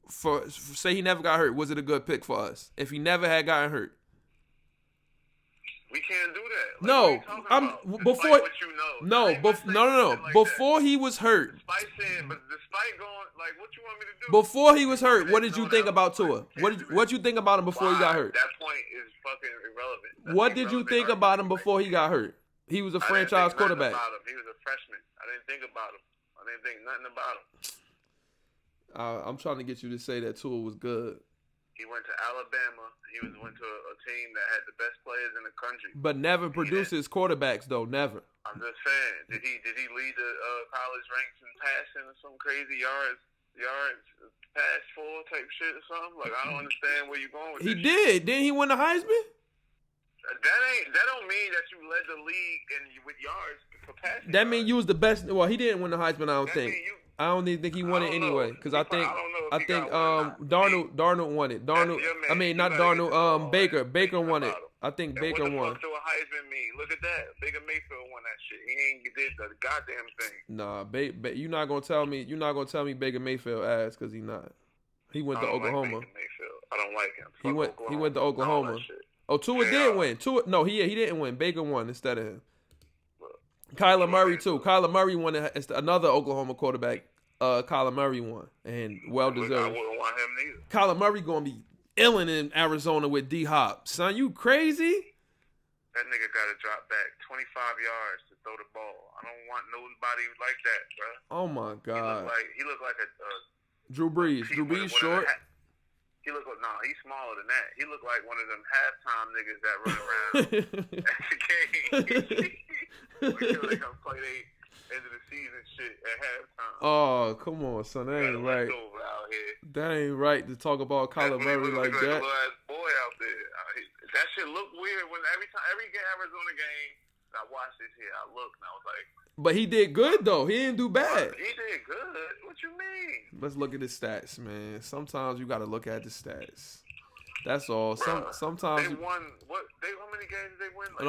say he never got hurt, was it a good pick for us? If he never had gotten hurt. We can't do that. Like, No, I'm before. What you know. No, no. Like before he was hurt. Despite going, like, what you want me to do? Before he was hurt, what did you think about Tua? What you think about him before he got hurt? That point is fucking irrelevant. What did you think about him before he got hurt? He was a franchise quarterback. He was a freshman. I didn't think about him. I didn't think nothing about him. I'm trying to get you to say that Tua was good. He went to Alabama. He went to a team that had the best players in the country. But never produces quarterbacks though. Never. I'm just saying. Did he lead the college ranks in passing or some crazy yards pass full type shit or something? Like, I don't understand where you're going with this. He did. Didn't he win the Heisman? That don't mean that you led the league with yards for passing. That means you was the best. Well, he didn't win the Heisman. I don't think. I don't even think he won it anyway. Because I think Darnold won it. I mean, not Darnold. Baker won it. I think Baker won. What the fuck do a Heisman mean? Look at that. Baker Mayfield won that shit. He ain't did the goddamn thing. Nah, you're not gonna tell me. You're not gonna tell me Baker Mayfield ass because he not. He went to Oklahoma. Like Baker Mayfield. I don't like him. He went to Oklahoma. Oh, Tua did win. No, he didn't win. Baker won instead of him. Kyler Murray too. Kyler Murray won. It's another Oklahoma quarterback. Kyler Murray won, and well deserved. I wouldn't want him neither. Kyler Murray gonna be illin' in Arizona with D Hop. Son, you crazy? That nigga gotta drop back 25 yards to throw the ball. I don't want nobody like that, bro. Oh my God. He looked like a Drew Brees. Drew Brees short. He looked like he's smaller than that. He looked like one of them halftime niggas that run around at the game. They come play they end of the season shit at halftime. Oh, come on, son. That ain't right. That ain't right to talk about Kyler Murray like that. Little ass boy out there. That shit look weird when every Arizona game I watched this here, I looked and I was like. But he did good though. He didn't do bad. He did good. What you mean? Let's look at his stats, man. Sometimes you got to look at the stats. That's all. Bruh, Sometimes they won. What? How many games did they win? Like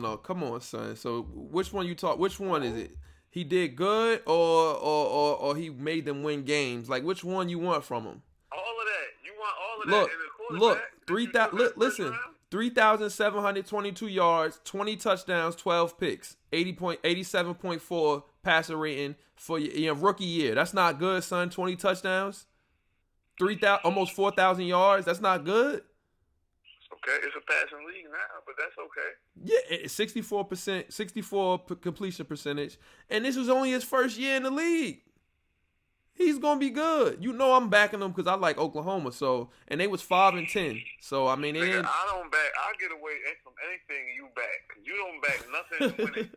no. Come on, son. So which one you talk? Which one is it? He did good, or he made them win games. Like which one you want from him? All of that. You want all of that in the quarterback? Look. Listen. 3,722 yards, 20 touchdowns, 12 picks, 87.4 passer rating for your rookie year. That's not good, son. 20 touchdowns, 3,000, almost 4,000 yards. That's not good. Okay, it's a passing league now, but that's okay. Yeah, 64%, 64 completion percentage, and this was only his first year in the league. He's gonna be good. You know I'm backing them because I like Oklahoma. So and they was 5-10. So I mean, I don't back. I get away from anything you back because you don't back nothing winning.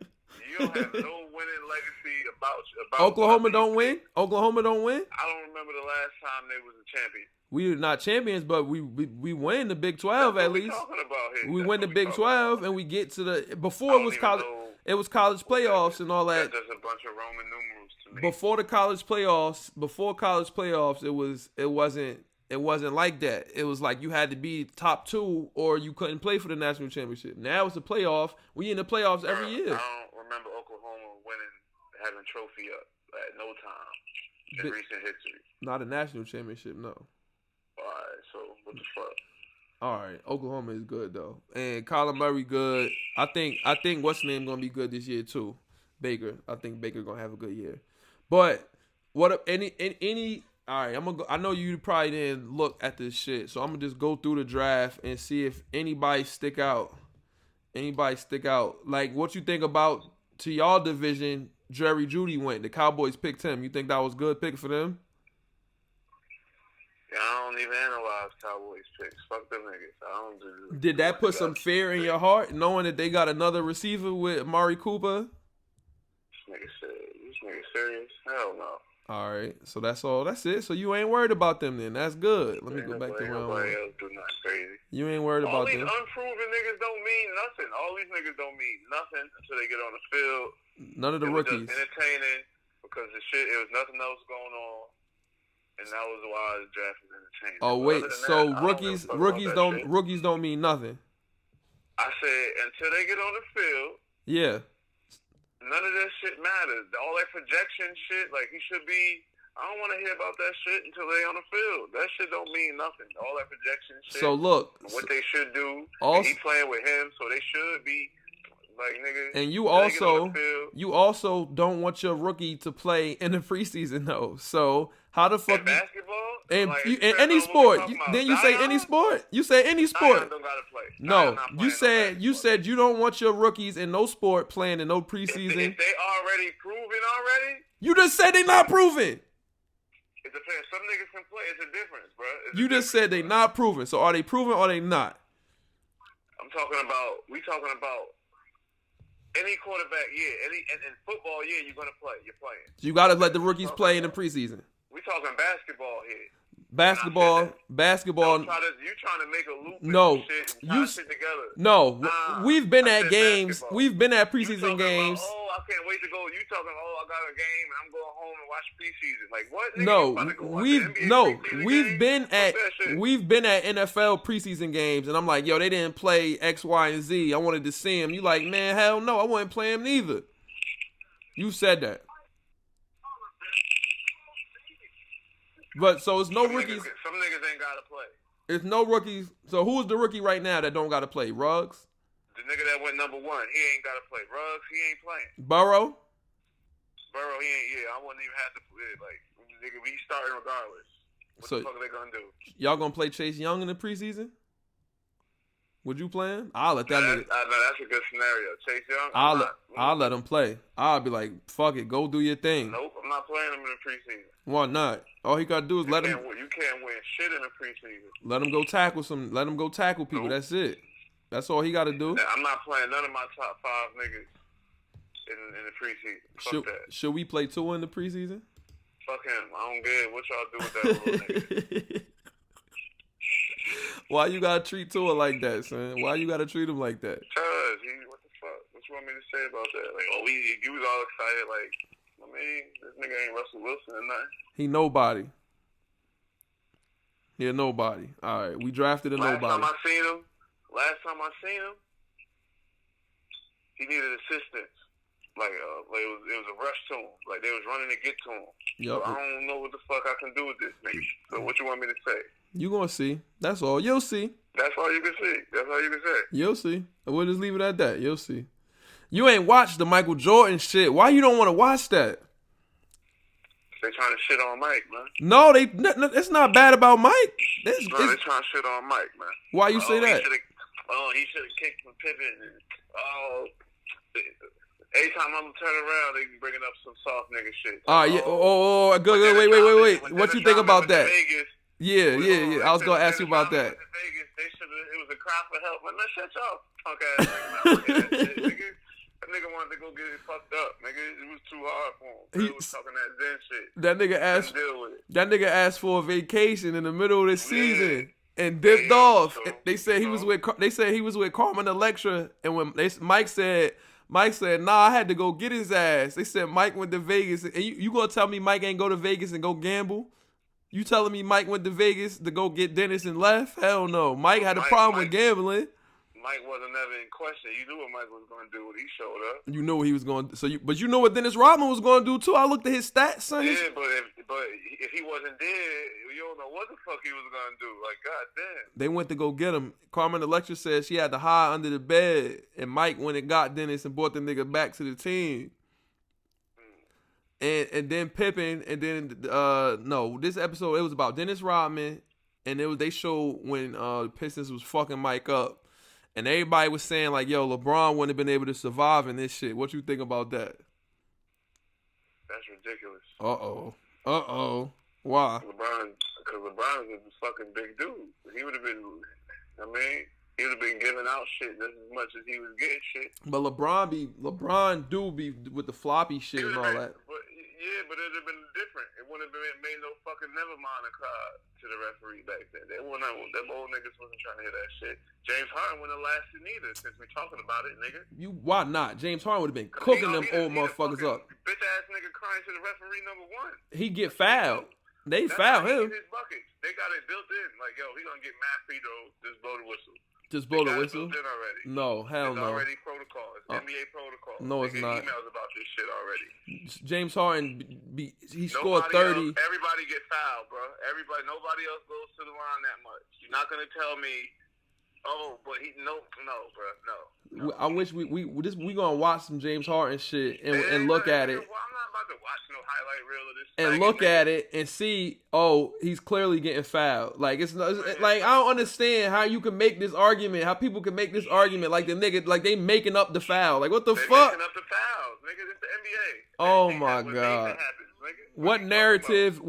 You don't have no winning legacy about Oklahoma don't win. Oklahoma don't win. I don't remember the last time they was a champion. We are not champions, but we win the Big 12 at least. Talking about here. We win the Big 12 and we get to the before it was college. It was college playoffs and all that. That's just a bunch of Roman numerals to me. Before college playoffs, it wasn't like that. It was like you had to be top 2 or you couldn't play for the national championship. Now it's a playoff. We in the playoffs every year. I don't remember Oklahoma having a trophy up at no time in recent history. Not a national championship, no. All right, so what the fuck? All right, Oklahoma is good though, and Kyler Murray good. I think what's his name gonna be good this year too, Baker. I think Baker gonna have a good year. But what up? Any? All right, I'm gonna go. I know you probably didn't look at this shit, so I'm gonna just go through the draft and see if anybody stick out. Like what you think about to y'all division? Jerry Jeudy went. The Cowboys picked him. You think that was good pick for them? I don't even analyze Cowboys picks. Fuck them niggas. I don't do. Did that put some fear in your heart, knowing that they got another receiver with Amari Cooper? This nigga serious? Hell no. All right, so that's all. That's it. So you ain't worried about them then. That's good. Let me go back to round one. Nobody else do nothing crazy. You ain't worried about them. All these unproven niggas don't mean nothing. All these niggas don't mean nothing until they get on the field. None of the rookies. It was just entertaining because it was nothing else going on. And that was why the draft was entertaining. Oh wait, so rookies don't mean nothing. I said until they get on the field. Yeah. None of that shit matters. All that projection shit, like he should be. I don't want to hear about that shit until they on the field. That shit don't mean nothing. All that projection shit. So look, what they should do. Also, he playing with him, so they should be like nigga. And you also don't want your rookie to play in the preseason though. So how the fuck? In basketball. And like, in any sport, then you say Zion? any sport. You say any sport. Zion don't gotta play. No, you said you don't want your rookies in no sport playing in no preseason. If they already proven already. You just said they not proven. It depends. Some niggas can play. It's a difference, bro. You just said they not proven. So are they proven or are they not? We talking about any quarterback, yeah. In football, yeah, you're gonna play. You're playing. You gotta let the rookies play in the preseason. We talking basketball here. Basketball. You trying to make a loop. No, shit and tie shit together. No, we've been at games. Basketball. We've been at preseason games. About, I can't wait to go. You talking? I got a game and I'm going home and watch preseason. Like what? Nigga, we've been at NFL preseason games, and I'm like, yo, they didn't play X, Y, and Z. I wanted to see them. You like, man, hell no, I wouldn't play them neither. You said that. But so it's no rookies. Some niggas ain't gotta play. It's no rookies. So who's the rookie right now that don't gotta play? Ruggs? The nigga that went number 1, he ain't gotta play. Ruggs, he ain't playing. Burrow, he ain't. Yeah, I wouldn't even have to play. Like nigga, we starting regardless. What the fuck are they gonna do? Y'all gonna play Chase Young in the preseason? Would you play him? I'll let that nigga. I know that's a good scenario. Chase Young. I'll let him play. I'll be like, fuck it, go do your thing. Nope, I'm not playing him in the preseason. Why not? All he gotta do is let him. You can't win shit in the preseason. Let him go tackle some. Let him go tackle people. Nope. That's it. That's all he got to do. I'm not playing none of my top 5 niggas in the preseason. Fuck that. Should we play Tua in the preseason? Fuck him. I don't care what y'all do with that little nigga. Why you gotta treat Tua like that, son? Why you gotta treat him like that? Cause what the fuck? What you want me to say about that? Like, you was all excited. Like, I mean, this nigga ain't Russell Wilson or nothing. He nobody. Yeah, nobody. All right, we drafted a nobody. Last time I seen him, he needed assistance. Like it was a rush to him. Like they was running to get to him. Yep. So I don't know what the fuck I can do with this nigga. So what you want me to say? You gonna see. That's all. You'll see. That's all you can see. That's all you can say. You'll see. We'll just leave it at that. You'll see. You ain't watched the Michael Jordan shit. Why you don't want to watch that? They trying to shit on Mike, man. No, it's not bad about Mike. They trying to shit on Mike, man. Why you say that? He should have kicked from Pippen. Every time I'm turning around, they be bringing up some soft nigga shit. Yeah. Good. Wait. What you think about that? Yeah. I was gonna ask you about that. Vegas, it was a cry for help. Man, shut y'all punk ass nigga. That nigga wanted to go get it fucked up, nigga. It was too hard for him. He was talking that Zen shit. That nigga asked for a vacation in the middle of the season and dipped off. They said he was with Carmen Electra, and when Mike said, nah, I had to go get his ass. They said Mike went to Vegas. And you gonna tell me Mike ain't go to Vegas and go gamble? You telling me Mike went to Vegas to go get Dennis and left? Hell no. Mike had a problem with gambling. Mike wasn't never in question. You knew what Mike was going to do when he showed up. You knew what he was going to do. But you know what Dennis Rodman was going to do too? I looked at his stats, son. Yeah, but if he wasn't there, you don't know what the fuck he was going to do. Like, goddamn. They went to go get him. Carmen Electra said she had to hide under the bed, and Mike went and got Dennis and brought the nigga back to the team. And then Pippen, and then this episode it was about Dennis Rodman, and they showed when Pistons was fucking Mike up. And everybody was saying, like, yo, LeBron wouldn't have been able to survive in this shit. What you think about that? That's ridiculous. Uh-oh. Why? Because LeBron is a fucking big dude. He would have been, he would have been giving out shit just as much as he was getting shit. But LeBron do be with the floppy shit and all that. But it would have been different. It wouldn't have made no fucking never mind a card to the referee back then. Them old niggas wasn't trying to hear that shit. James Harden wouldn't have lasted neither since we talking about it, nigga. Why not? James Harden would have been cooking them old motherfuckers up. Bitch ass nigga crying to the referee number 1. He get fouled. They foul him. His buckets. They got it built in. Like, yo, he gonna get mad free throws. Just blow the whistle. Just blow the They got it whistle? built in already. No, hell It's no. already protocol. It's NBA protocol. No, they it's get not. emails about this shit already. James Harden, he scored 30. Everybody get fouled, bro. Nobody else goes to the line that much. You're not gonna tell me, oh, but no, bro, no. I wish we gonna watch some James Harden shit and look at it. Well, I'm not about to watch no highlight reel of this. And look at it and see, oh, he's clearly getting fouled. Like it's like I don't understand how you can make this argument. How people can make this argument like the nigga, like they making up the foul. Like what the fuck? Making up the fouls, nigga. It's the NBA. Oh my god. What narrative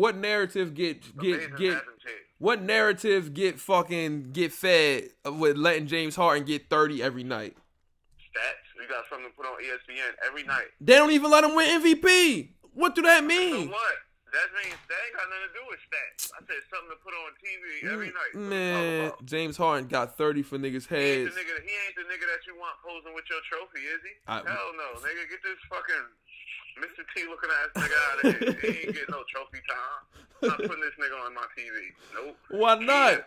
get fed with letting James Harden get 30 every night? Stats. We got something to put on ESPN every night. They don't even let him win MVP. What do that mean? So what? That means that ain't got nothing to do with stats. I said something to put on TV every night. Man, James Harden got 30 for niggas' heads. He ain't the nigga that you want posing with your trophy, is he? Hell no, nigga. Get this fucking Mr. T looking ass nigga out of here. He ain't getting no trophy time. I'm not putting this nigga on my TV. Nope. Why not?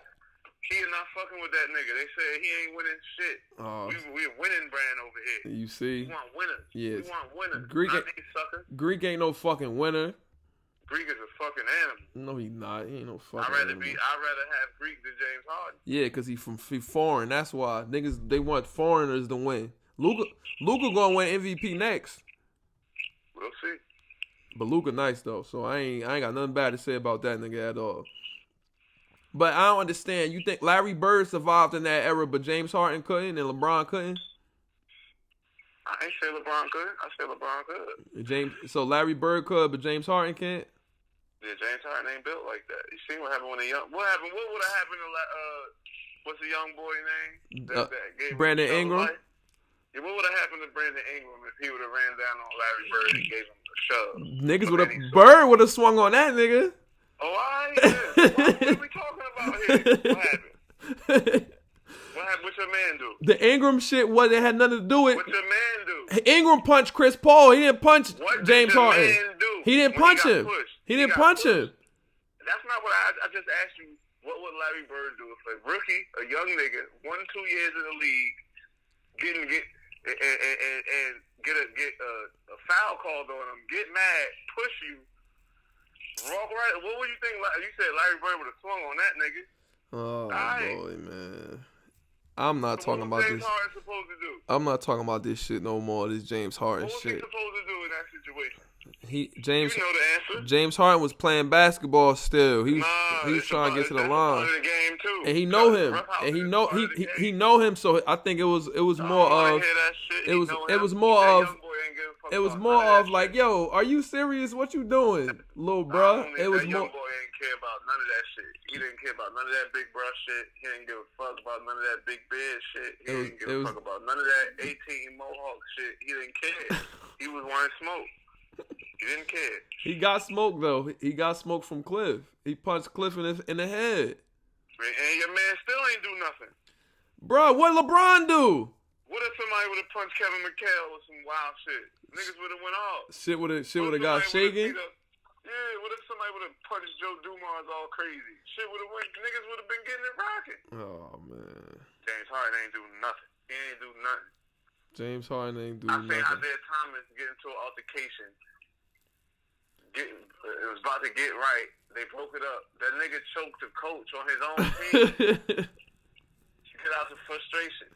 He is not fucking with that nigga. They said he ain't winning shit. We a winning brand over here. You see? We want winners. Yes. We want winners. Greek, not these suckers. Greek ain't no fucking winner. Greek is a fucking animal. No, he not. He ain't no fucking I'd rather animal. have Greek than James Harden. Yeah, because he foreign. That's why. Niggas, they want foreigners to win. Luka gonna win MVP next. We'll see. But Luka nice, though. So I ain't got nothing bad to say about that nigga at all. But I don't understand. You think Larry Bird survived in that era, but James Harden couldn't and LeBron couldn't? I ain't say LeBron could. I said LeBron could. So Larry Bird could, but James Harden can't? Yeah, James Harden ain't built like that. You seen what happened when he young? What happened? What would have happened to what's the young boy name? That gave Brandon Ingram. Life? Yeah, what would have happened to Brandon Ingram if he would have ran down on Larry Bird and gave him a shove? Bird would have swung on that nigga. Oh, all right. Yeah. What are we talking about here? What happened? What's your man do? The Ingram shit had nothing to do with. What your man do? Ingram punched Chris Paul. He didn't punch James Harden. Man do he didn't punch him. He didn't punch him. That's not what I just asked you. What would Larry Bird do if a rookie, a young nigga, 1-2 years in the league, get a foul called on him, get mad, push you, walk right? What would you think? You said Larry Bird would have swung on that nigga. Oh boy, man. I'm not talking about James this. Harden supposed to do? I'm not talking about this shit no more. This James Harden what was shit. he supposed to do in that situation? You know the answer. James Harden was playing basketball still. He was trying to get to the line. The game too. And he know him. And he know him. So I think it was more of like, yo, are you serious? What you doing, little bruh? It was more. Young boy ain't care about none of that shit. He didn't care about none of that big bruh shit. He didn't give a fuck about none of that big beard shit. He didn't give a fuck about none of that 18 Mohawk shit. He didn't care. He was wanting smoke. He didn't care. He got smoked though. He got smoked from Cliff. He punched Cliff in the head. And your man still ain't do nothing. Bro, what LeBron do? What if somebody would have punched Kevin McHale with some wild shit? Niggas would have went off. Shit would have got shaken. Yeah, what if somebody would have punched Joe Dumars all crazy? Shit would have went. Niggas would have been getting it rocking. Oh man. James Harden ain't do nothing. He ain't do nothing. James Harden ain't do nothing. I seen Isaiah Thomas get into an altercation. It was about to get right. They broke it up. That nigga choked the coach on his own team. Get out the frustration.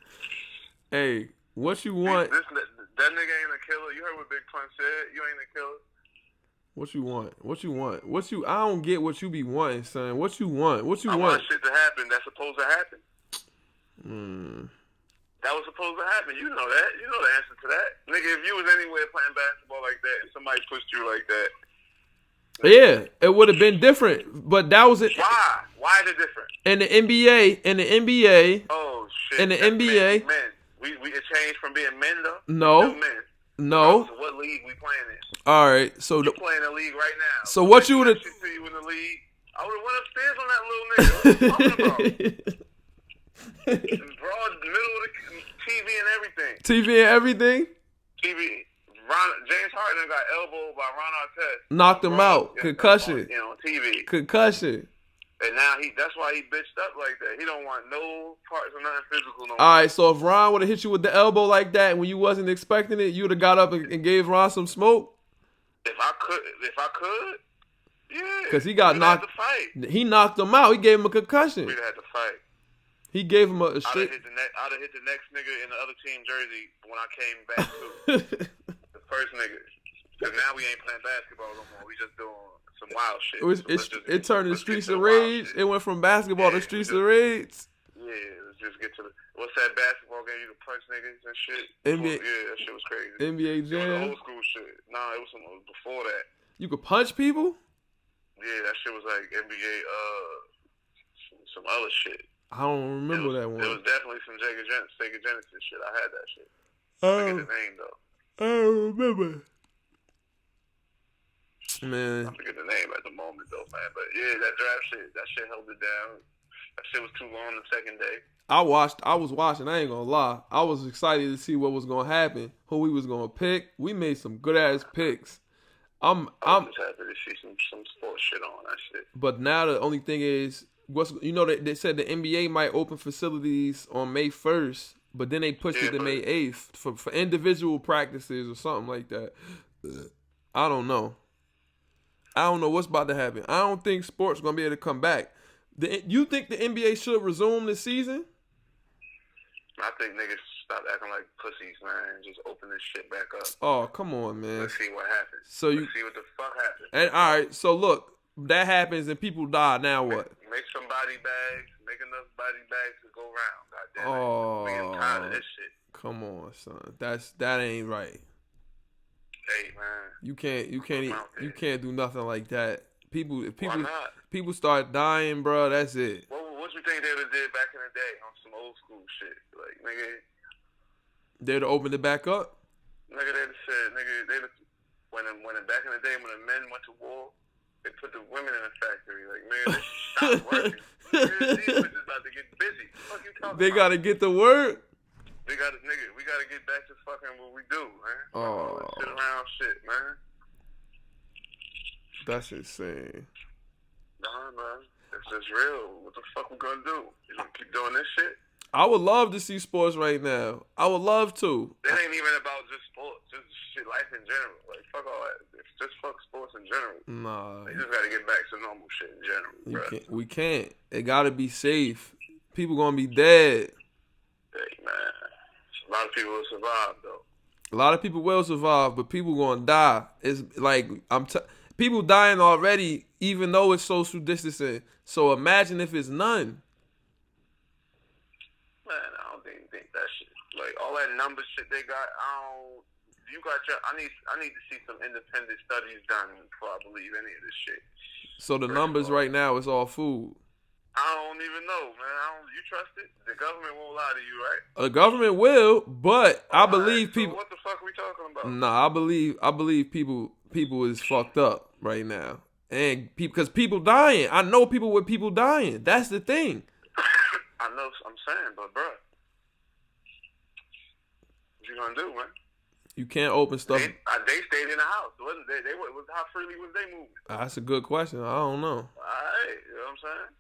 Hey, what you want? That nigga ain't a killer. You heard what Big Pun said. You ain't a killer. What you want? I don't get what you be wanting, son. What you want? I want shit to happen that's supposed to happen. That was supposed to happen. You know that. You know the answer to that. Nigga, if you was anywhere playing basketball like that and somebody pushed you like that. Yeah, it would have been different. But that was it. Why? Why is it different? In the NBA. Oh, shit. In the NBA. Men. It changed from being men, though? No. Men. No. So what league we playing in? All right. So you playing in the league right now. So what you would have... To you in the league, I would have went upstairs on that little nigga. What are you talking about? Broad, middle of the TV and everything. TV and everything? TV. James Harden got elbowed by Ron Artest. Knocked him out. Concussion. On TV. Concussion. And now that's why he bitched up like that. He don't want no parts of nothing physical no more. All right, so if Ron would have hit you with the elbow like that when you wasn't expecting it, you would have got up and gave Ron some smoke? If I could, yeah. Because he got knocked. He knocked him out. He gave him a concussion. We'd have to fight. He gave him a straight. I'd have hit the next nigga in the other team jersey when I came back too. The first nigga. Because now we ain't playing basketball no more. We just doing some wild shit. It turned to Streets of Rage. It went from basketball to Streets of Rage. Yeah, let's just get to what's that basketball game you can punch niggas and shit? NBA. Yeah, that shit was crazy. NBA Jam. It was old school shit. Nah, it was before that. You could punch people? Yeah, that shit was like NBA, some other shit. I don't remember that one. It was definitely some Sega Genesis shit. I had that shit. I forget the name though. I don't remember. Man. I forget the name at the moment though, man. But yeah, that draft shit, that shit held it down. That shit was too long the second day. I was watching, I ain't gonna lie. I was excited to see what was gonna happen, who we was gonna pick. We made some good ass picks. I'm just happy to see some sports shit on that shit. But now the only thing is, they said the NBA might open facilities on May 1st, but then they pushed it to May 8th for individual practices or something like that. I don't know. I don't know what's about to happen. I don't think sports gonna be able to come back. You think the NBA should resume this season? I think niggas stop acting like pussies, man, and just open this shit back up. Oh, come on, man. Let's see what happens. Let's see what the fuck happens. And all right, so look, that happens and people die. Now what? Make some body bags. Make enough body bags to go around. Goddamn it. Oh, We getting tired of this shit. Come on, son. That ain't right. Hey, man. You can't do nothing like that. Why not? People start dying, bro. That's it. What you think they would have did back in the day on some old school shit? Like, nigga. They'd have opened it back up? Nigga, they'd have said, when back in the day when the men went to war, they put the women in a factory. Like, nigga, they stopped working. These bitches about to get busy. What the fuck you talking They about? gotta get to work. We gotta get back to fucking what we do, man. Oh. Sit around shit, man. That's insane. Nah, man. It's just real. What the fuck we gonna do? You gonna keep doing this shit? I would love to see sports right now. I would love to. It ain't even about just sports, just shit, life in general. Like, fuck all that. It's just fuck sports in general. Nah. They just gotta get back to normal shit in general, bro. We can't. It gotta be safe. People gonna be dead. Hey, man. A lot of people will survive, though. A lot of people will survive, but people gonna die. It's like, people dying already, even though it's social distancing. So imagine if it's none. Man, I don't even think that shit. Like, all that number shit they got, I need to see some independent studies done before I believe any of this shit. So the numbers right now is all food. I don't even know, man. You trust it? The government won't lie to you, right? The government will, but I believe so people. What the fuck are we talking about? Nah, I believe people is fucked up right now, and because people dying. I know people with people dying. That's the thing. I know. I'm saying, but bro, what you gonna do, man? You can't open stuff. They stayed in the house, wasn't they? How freely was they moving? That's a good question. I don't know. All right, you know what I'm saying?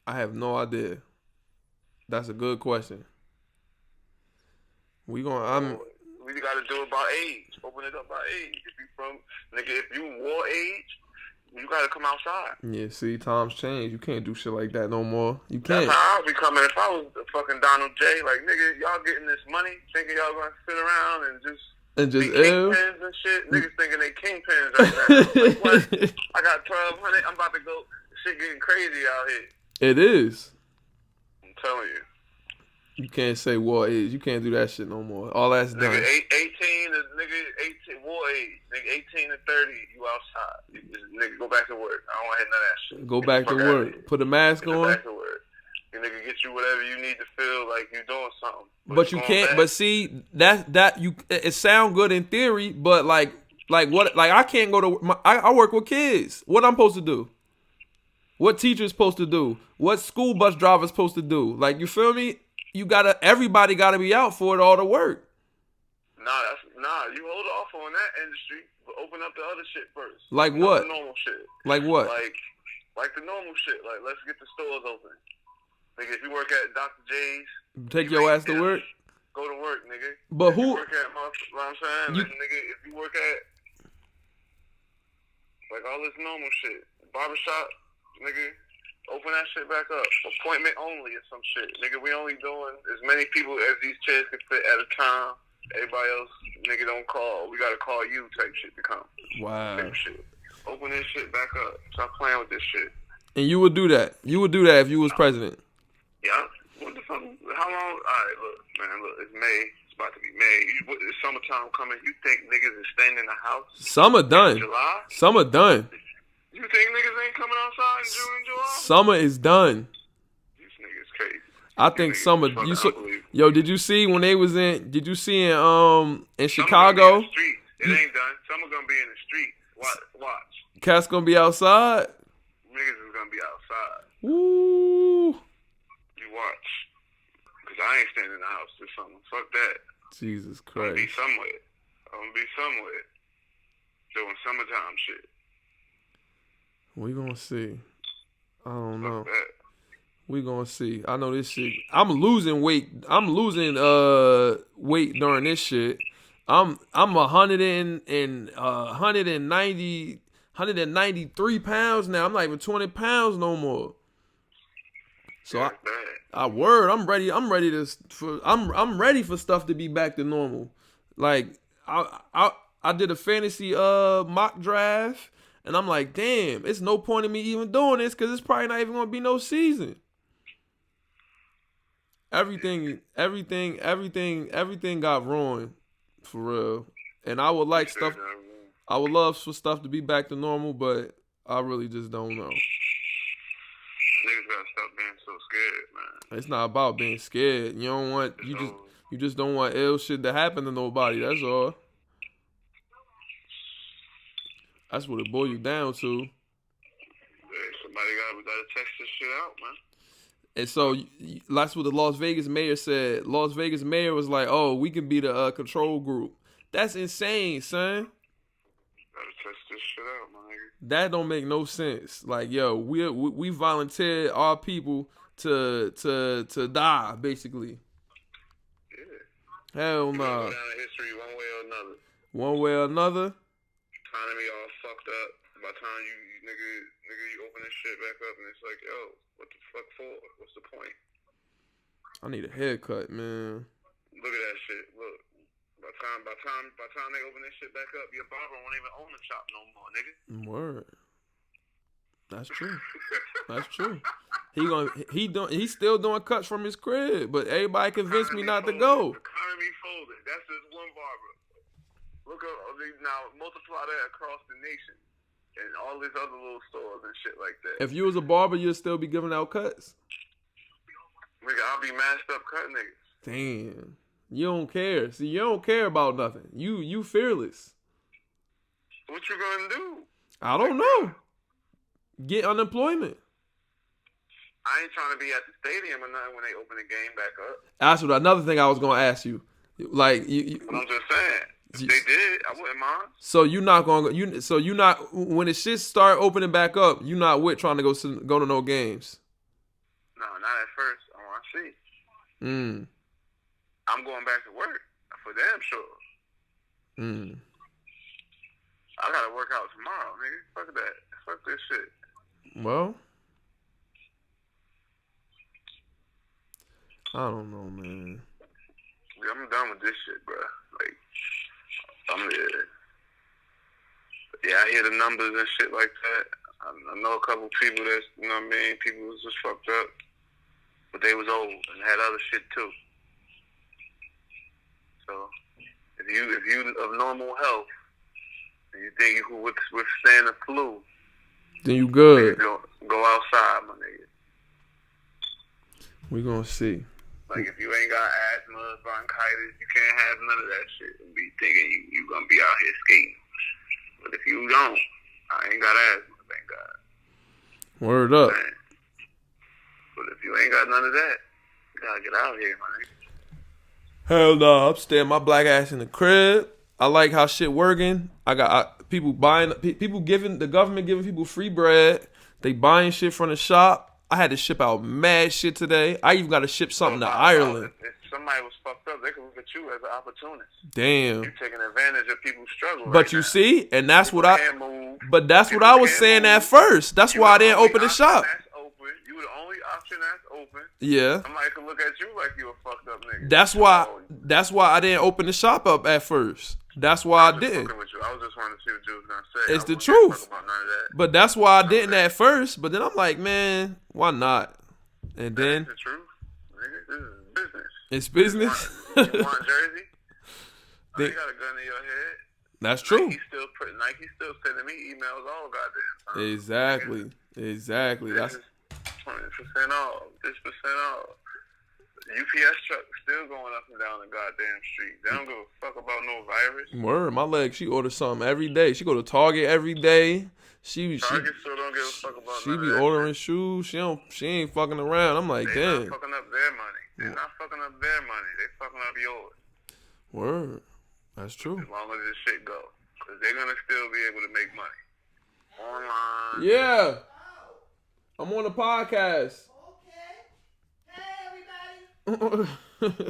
I have no idea. That's a good question. We gotta do it by age. Open it up by age. If you war age, you gotta come outside. Yeah, see, times change. You can't do shit like that no more. You can't. That's how I'll be coming. If I was fucking Donald J, like, nigga, y'all getting this money, thinking y'all gonna sit around and just be kingpins and shit. Niggas thinking they kingpins right now. Like, what? I got 1,200. I'm about to go. Shit getting crazy out here. It is. I'm telling you. You can't say war age. You can't do that shit no more. All that's done. Nigga, 18 war age. Nigga, 18 to 30, you outside. Nigga, go back to work. I don't want to hit none of that shit. Go back to work. Put a mask on. Go back to work. You nigga get you whatever you need to feel like you're doing something. But you can't. Back. But see, it sound good in theory, but like what? Like I can't go to. I work with kids. What I'm supposed to do? What teacher's supposed to do? What school bus driver's supposed to do? Like, you feel me? Everybody gotta be out for it all to work. Nah, you hold off on that industry, but open up the other shit first. Like what? The normal shit. Like what? Like Like the normal shit. Like, let's get the stores open. Nigga, if you work at Dr. J's, take your ass to work. Go to work, nigga. But if who? You work at, you know what I'm saying? Like, nigga, if you work at, like, all this normal shit. Barbershop, nigga, open that shit back up. Appointment only or some shit. Nigga, we only doing as many people as these chairs can fit at a time. Everybody else, nigga, don't call. We gotta call you type shit to come. Wow. Type shit. Open this shit back up. Stop playing with this shit. And you would do that. You would do that if you was president. Yeah. What the fuck? How long? All right, look, man, look. It's May. It's about to be May. It's summertime coming. You think niggas is staying in the house? Summer done. July? Summer done. You think niggas ain't coming outside in June and July? Summer is done. These niggas crazy. I think summer. You saw, yo, did you see when they was in? Did you see in Chicago? Be in the street. It ain't done. Summer gonna be in the street. Watch. Cats gonna be outside. Niggas is gonna be outside. Woo. You watch. Cause I ain't staying in the house this summer. Fuck that. Jesus I'm gonna be Christ. somewhere. Doing summertime shit. We gonna see. I don't know. Fuck that. We gonna see. I know this shit. I'm losing weight. I'm losing weight during this shit. I'm 193 pounds now. I'm not even 20 pounds no more. So I'm ready. I'm ready for stuff to be back to normal. Like I did a fantasy mock draft, and I'm like, damn, it's no point in me even doing this because it's probably not even gonna be no season. Everything got ruined for real. And I would like stuff. I would love for stuff to be back to normal, but I really just don't know. Niggas gotta stop being so scared, man. It's not about being scared. You just don't want ill shit to happen to nobody. That's all. That's what it boils you down to. Hey, somebody gotta text this shit out, man. And so that's what the Las Vegas mayor said. Las Vegas mayor was like, "Oh, we can be the control group." That's insane, son. Gotta test this shit out, my nigga. That don't make no sense. Like, yo, we volunteered our people to die, basically. Yeah. Hell Go no. down in history one way or another. One way or another. Economy all fucked up. By the time you open this shit back up, and it's like, yo, what the fuck for? What's the point? I need a haircut, man. Look at that shit. Look. By the time they open this shit back up, your barber won't even own the shop no more, nigga. Word. That's true. That's true. He's still doing cuts from his crib, but everybody convinced me not to go. Economy folded. That's just one barber. Look up now, multiply that across the nation and all these other little stores and shit like that. If you was a barber, you'd still be giving out cuts. Nigga, I'll be masked up cut niggas. Damn. You don't care. See, you don't care about nothing. You fearless. What you gonna do? I don't know. Get unemployment. I ain't trying to be at the stadium or nothing when they open the game back up. That's what another thing I was gonna ask you. Like But I'm just saying, if they did, I wouldn't mind. So you're not gonna So you not when the shit start opening back up. You not with trying to go to no games. No, not at first. I want to see. I'm going back to work for damn sure. I gotta work out tomorrow, nigga. Fuck that. Fuck this shit. Well, I don't know, man. Yeah, I'm done with this shit, bro. Like, I hear the numbers and shit like that. I know a couple people that's, you know what I mean, people was just fucked up, but they was old and had other shit too. So, if you of normal health, and you think you can withstand the flu, then you good. Go outside, my nigga. We gonna see. Like, if you ain't got asthma, bronchitis, you can't have none of that shit and be thinking you gonna be out here skating. But if you don't, I ain't got asthma, thank God. Word up. Man. But if you ain't got none of that, you gotta get out here, my nigga. Hell no, I'm staying my black ass in the crib. I like how shit working. I got people giving the government giving people free bread. They buying shit from the shop. I had to ship out mad shit today. I even got to ship something to Ireland. If somebody was fucked up, they could look at you as an opportunist. Damn. You're taking advantage of people's struggle. But right you now. see, and that's People what can't move. But that's People what I was can't saying move. at first. That's You why I the didn't only open the option shop. That's open. You the only option that's open. Yeah. Somebody could look at you like you a fucked up nigga. That's why I didn't open the shop up at first. That's why I didn't. With you. I was just wanting to see what you was gonna say. It's the wasn't gonna truth. talk about none of that. But that's why I didn't at first. But then I'm like, man, why not? And then That's the truth. Nigga, this is business. it's business. You want Jersey? You got a gun in your head. That's true. Nike still sending me emails all goddamn time. Exactly. That's 20% off. This percent off. UPS truck still going up and down the goddamn street. They don't give a fuck about no virus. word. My leg. She orders something every day. She go to Target every day. Target still don't give a fuck about She none be of that. ordering shoes. She ain't fucking around. I'm like, They damn. not fucking up their money. They're not fucking up their money. They fucking up yours. Word. That's true. As long as this shit go. Because they're going to still be able to make money. Online. Yeah. I'm on the podcast. Okay. Hey, everybody.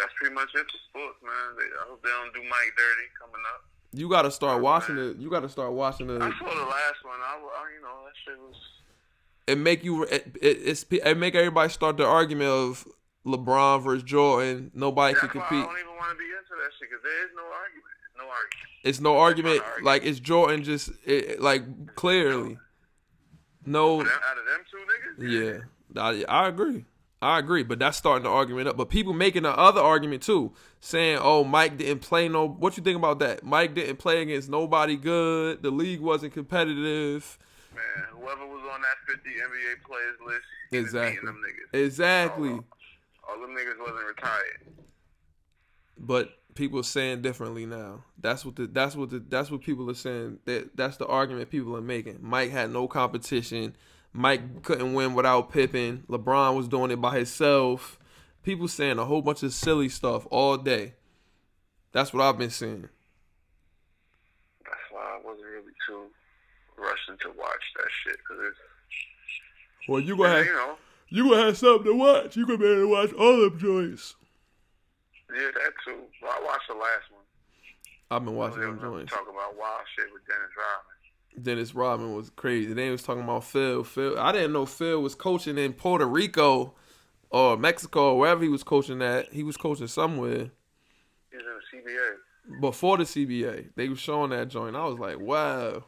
That's pretty much it for sports, man. I hope they don't do Mike dirty coming up. You gotta start watching it. You gotta start watching I it. saw the last one. That shit was. It make everybody start the argument of LeBron versus Jordan. Nobody can That's why I compete. don't even want to be into that shit because there is no argument. It's no argument. It's no argument. argument. Like it's Jordan. Just like clearly. No. Out of them two niggas? Yeah, I agree, but that's starting the argument up. But people making the other argument too, saying, "Oh, Mike didn't play no." What you think about that? Mike didn't play against nobody good. The league wasn't competitive. Man, whoever was on that 50 NBA players list, he was beating them niggas. Exactly. All them niggas wasn't retired. But people are saying differently now. That's what people are saying. That's the argument people are making. Mike had no competition. Mike couldn't win without Pippen. LeBron was doing it by himself. People saying a whole bunch of silly stuff all day. That's what I've been seeing. That's why I wasn't really too rushing to watch that shit. Cause it's, Well, you gonna have something to watch. You gonna be able to watch all them joints. Yeah, that too. Well, I watched the last one. I've been watching them They joints. talk about wild shit with Dennis Rodman. Dennis Rodman was crazy. Then he was talking about Phil. I didn't know Phil was coaching in Puerto Rico or Mexico or wherever he was coaching at. He was coaching somewhere. He was in the CBA. Before the CBA. They were showing that joint. I was like, wow.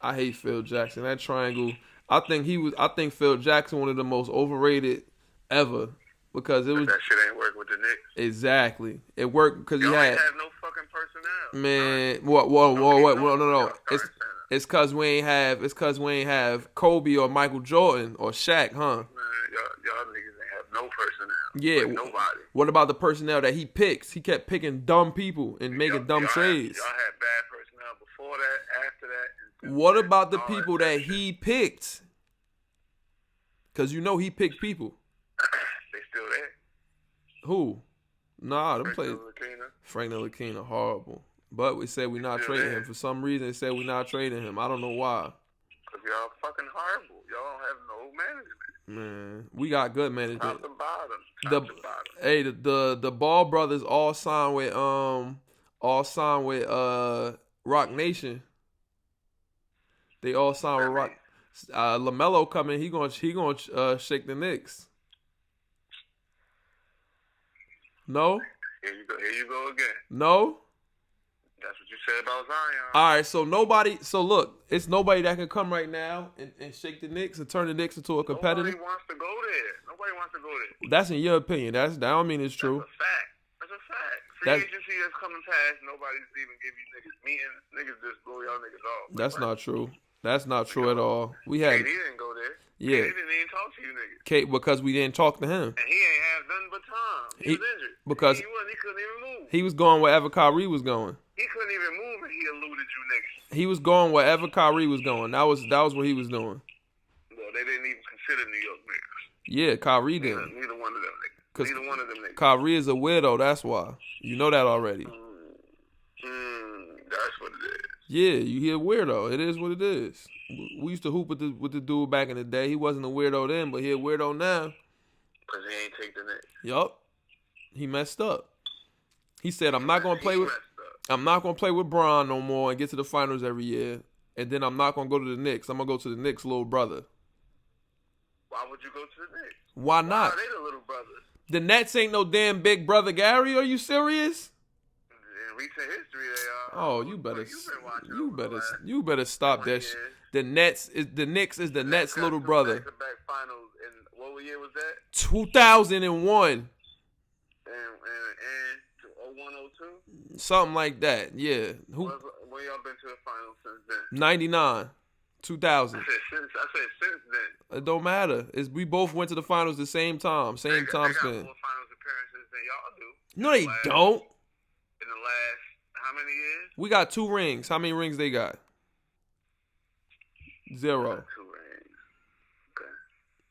I hate Phil Jackson. That triangle. I think Phil Jackson one of the most overrated ever. Because it was that shit ain't work with the Knicks. Exactly. It worked because he Y'all had ain't have no fucking personnel. Man, what? No. It's cause we ain't have Kobe or Michael Jordan or Shaq, huh? Man, y'all niggas ain't have no personnel. Yeah. Like nobody. What about the personnel that he picks? He kept picking dumb people and making dumb trades. Y'all had bad personnel before that, after that. What about the people that he picked? Cause you know he picked people. They still there. Who? Nah, them players. Frank Ntilikina horrible. But we said we're not trading him. For some reason, they said we're not trading him. I don't know why. Because y'all fucking horrible. Y'all don't have no management. Man, we got good management. Top to bottom. Hey, the Ball brothers all signed with Rock Nation. They all signed with Rock. LaMelo coming. He gonna shake the Knicks. No. Here you go again. No. That's what you said about Zion. All right, so nobody. So look, it's nobody that can come right now and shake the Knicks and turn the Knicks into a competitor. Nobody wants to go there. That's in your opinion. That don't mean it's true. That's a fact. Free agency that's coming past. Nobody's even give you niggas meetings. Niggas just blow y'all niggas off. That's not true. That's not true at all. We had. KD didn't go there. Yeah. KD didn't even talk to you niggas. Kate, because we didn't talk to him. And he ain't have nothing but time. He was injured. Because he couldn't even move. He was going wherever Kyrie was going. He couldn't even move, and he eluded you niggas. He was going wherever Kyrie was going. That was what he was doing. Well, they didn't even consider New York niggas. Yeah, Kyrie did. Neither one of them niggas. Neither one of them niggas. Kyrie is a weirdo. That's why. You know that already. That's what it is. Yeah, you hear weirdo. It is what it is. We used to hoop with the dude back in the day. He wasn't a weirdo then, but he a weirdo now. Because he ain't take the Knicks. Yup. He messed up. He said, I'm not gonna play with Bron no more and get to the finals every year. And then I'm not gonna go to the Knicks. I'm gonna go to the Knicks' little brother. Why would you go to the Knicks? Why not? Why are they the little brothers? The Nets ain't no damn big brother, Gary. Are you serious? In recent history, they are. Oh, you better stop 20 that shit. years. The Knicks is the Nets' little brother. Back-to-back finals in what year was that? 2001. And 01, 02? Something like that. Yeah. When y'all been to the finals since then? 99. 2000. I said since then. It don't matter. We both went to the finals the same time. Same time They got span. more finals appearances than y'all do. No, they don't. In the last, how many years? We got 2 rings. How many rings they got? 0. 2 rings. Okay.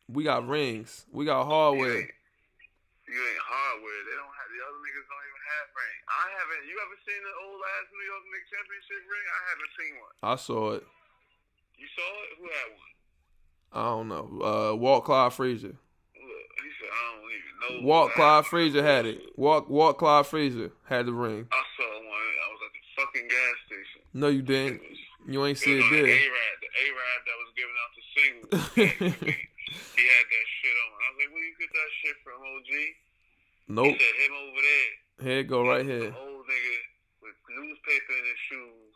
We got rings. We got hardware. You ain't hardware. They don't have, the other niggas don't even have rings. I haven't, you ever seen the old ass New York Knicks championship ring? I haven't seen one. I saw it. You saw it? Who had one? I don't know. Walt Clyde Frazier. Look, he said, I don't even know. Walt Clyde Frazier had it. Walt Clyde Frazier had the ring. I saw one. I was at the fucking gas station. No, you didn't. You ain't see it on there. The A-Rab that was giving out the singles. He had that shit on. I was like, where you get that shit from, OG? Nope. He said, him over there. Here it go right here. An old nigga with newspaper in his shoes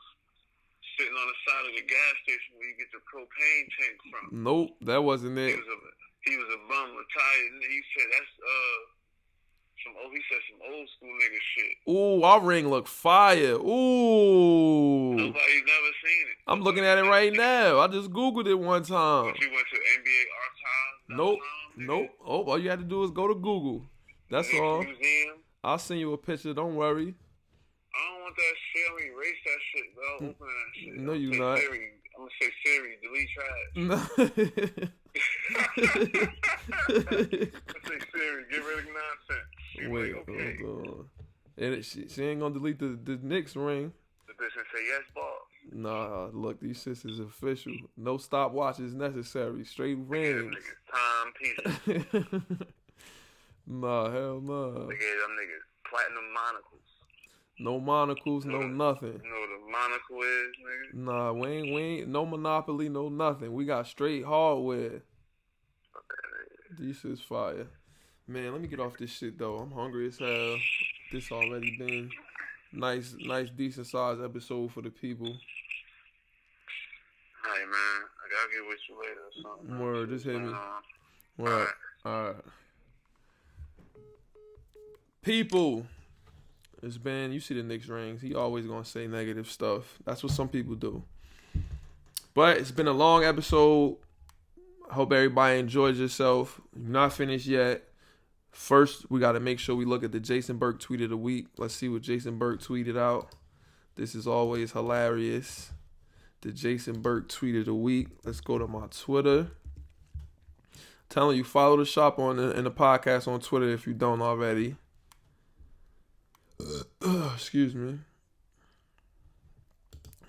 sitting on the side of the gas station where you get your propane tank from. Nope, that wasn't it. He was a bum, retired. He said, that's some old school nigga shit. Ooh, our ring look fire. Ooh. Nobody's never seen it. I'm looking at it right now. I just Googled it one time. But you went to NBA Archives? Nope. Oh, all you had to do is go to Google. That's all. Museum? I'll send you a picture. Don't worry. I don't want that shit. I'm gonna erase that shit, bro. Open that shit. No, you not. Siri. I'm gonna say Siri, delete trash. I'm gonna say Siri, get rid of nonsense. She Wait, like, okay. hold on. And she ain't gonna delete the Knicks ring. The bitch and say yes, boss. Nah, look, these shits is official. No stopwatch is necessary. Straight rings. Niggas timepieces. Nah, hell nah. They gave them niggas platinum monocles. No monocles, no nothing. You know what a monocle is, nigga? Nah, we ain't no Monopoly, no nothing. We got straight hardware. These shit's fire. Man, let me get off this shit though. I'm hungry as hell. This already been nice, decent sized episode for the people. Alright, man. I gotta get with you later or something. Word, just hit me. Alright. Alright. People. It's been, you see the Knicks rings. He always gonna say negative stuff. That's what some people do. But it's been a long episode. I hope everybody enjoyed yourself. You're not finished yet. First, we got to make sure we look at the Jason Burke tweet of the week. Let's see what Jason Burke tweeted out. This is always hilarious. The Jason Burke tweet of the week. Let's go to my Twitter. Telling you, follow the shop in the podcast on Twitter if you don't already. Excuse me.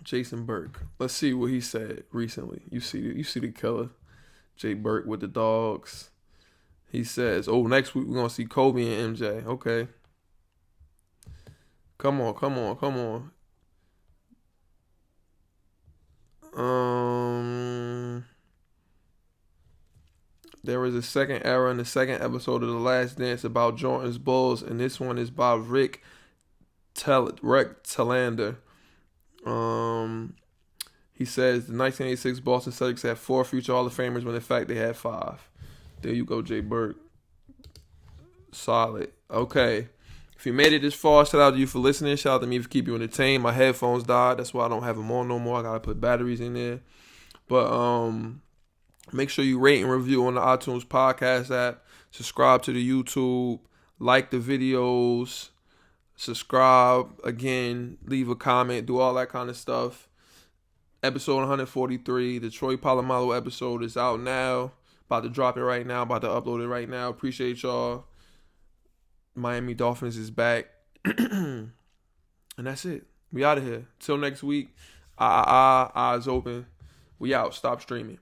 Jason Burke. Let's see what he said recently. You see the killer. Jay Burke with the dogs. He says, next week we're going to see Kobe and MJ. Okay. Come on. There was a second era in the second episode of The Last Dance about Jordan's Bulls, and this one is by Rick Talander. He says the 1986 Boston Celtics had 4 future Hall of Famers when in fact they had 5. There you go, Jay Burke. Solid. Okay. If you made it this far, shout out to you for listening. Shout out to me for keeping you entertained. My headphones died. That's why I don't have them on no more. I got to put batteries in there. But make sure you rate and review on the iTunes podcast app. Subscribe to the YouTube. Like the videos. Subscribe. Again, leave a comment. Do all that kind of stuff. Episode 143, the Troy Polamalu episode is out now. About to drop it right now. About to upload it right now. Appreciate y'all. Miami Dolphins is back. And that's it. We out of here. Till next week. Eyes open. We out. Stop streaming.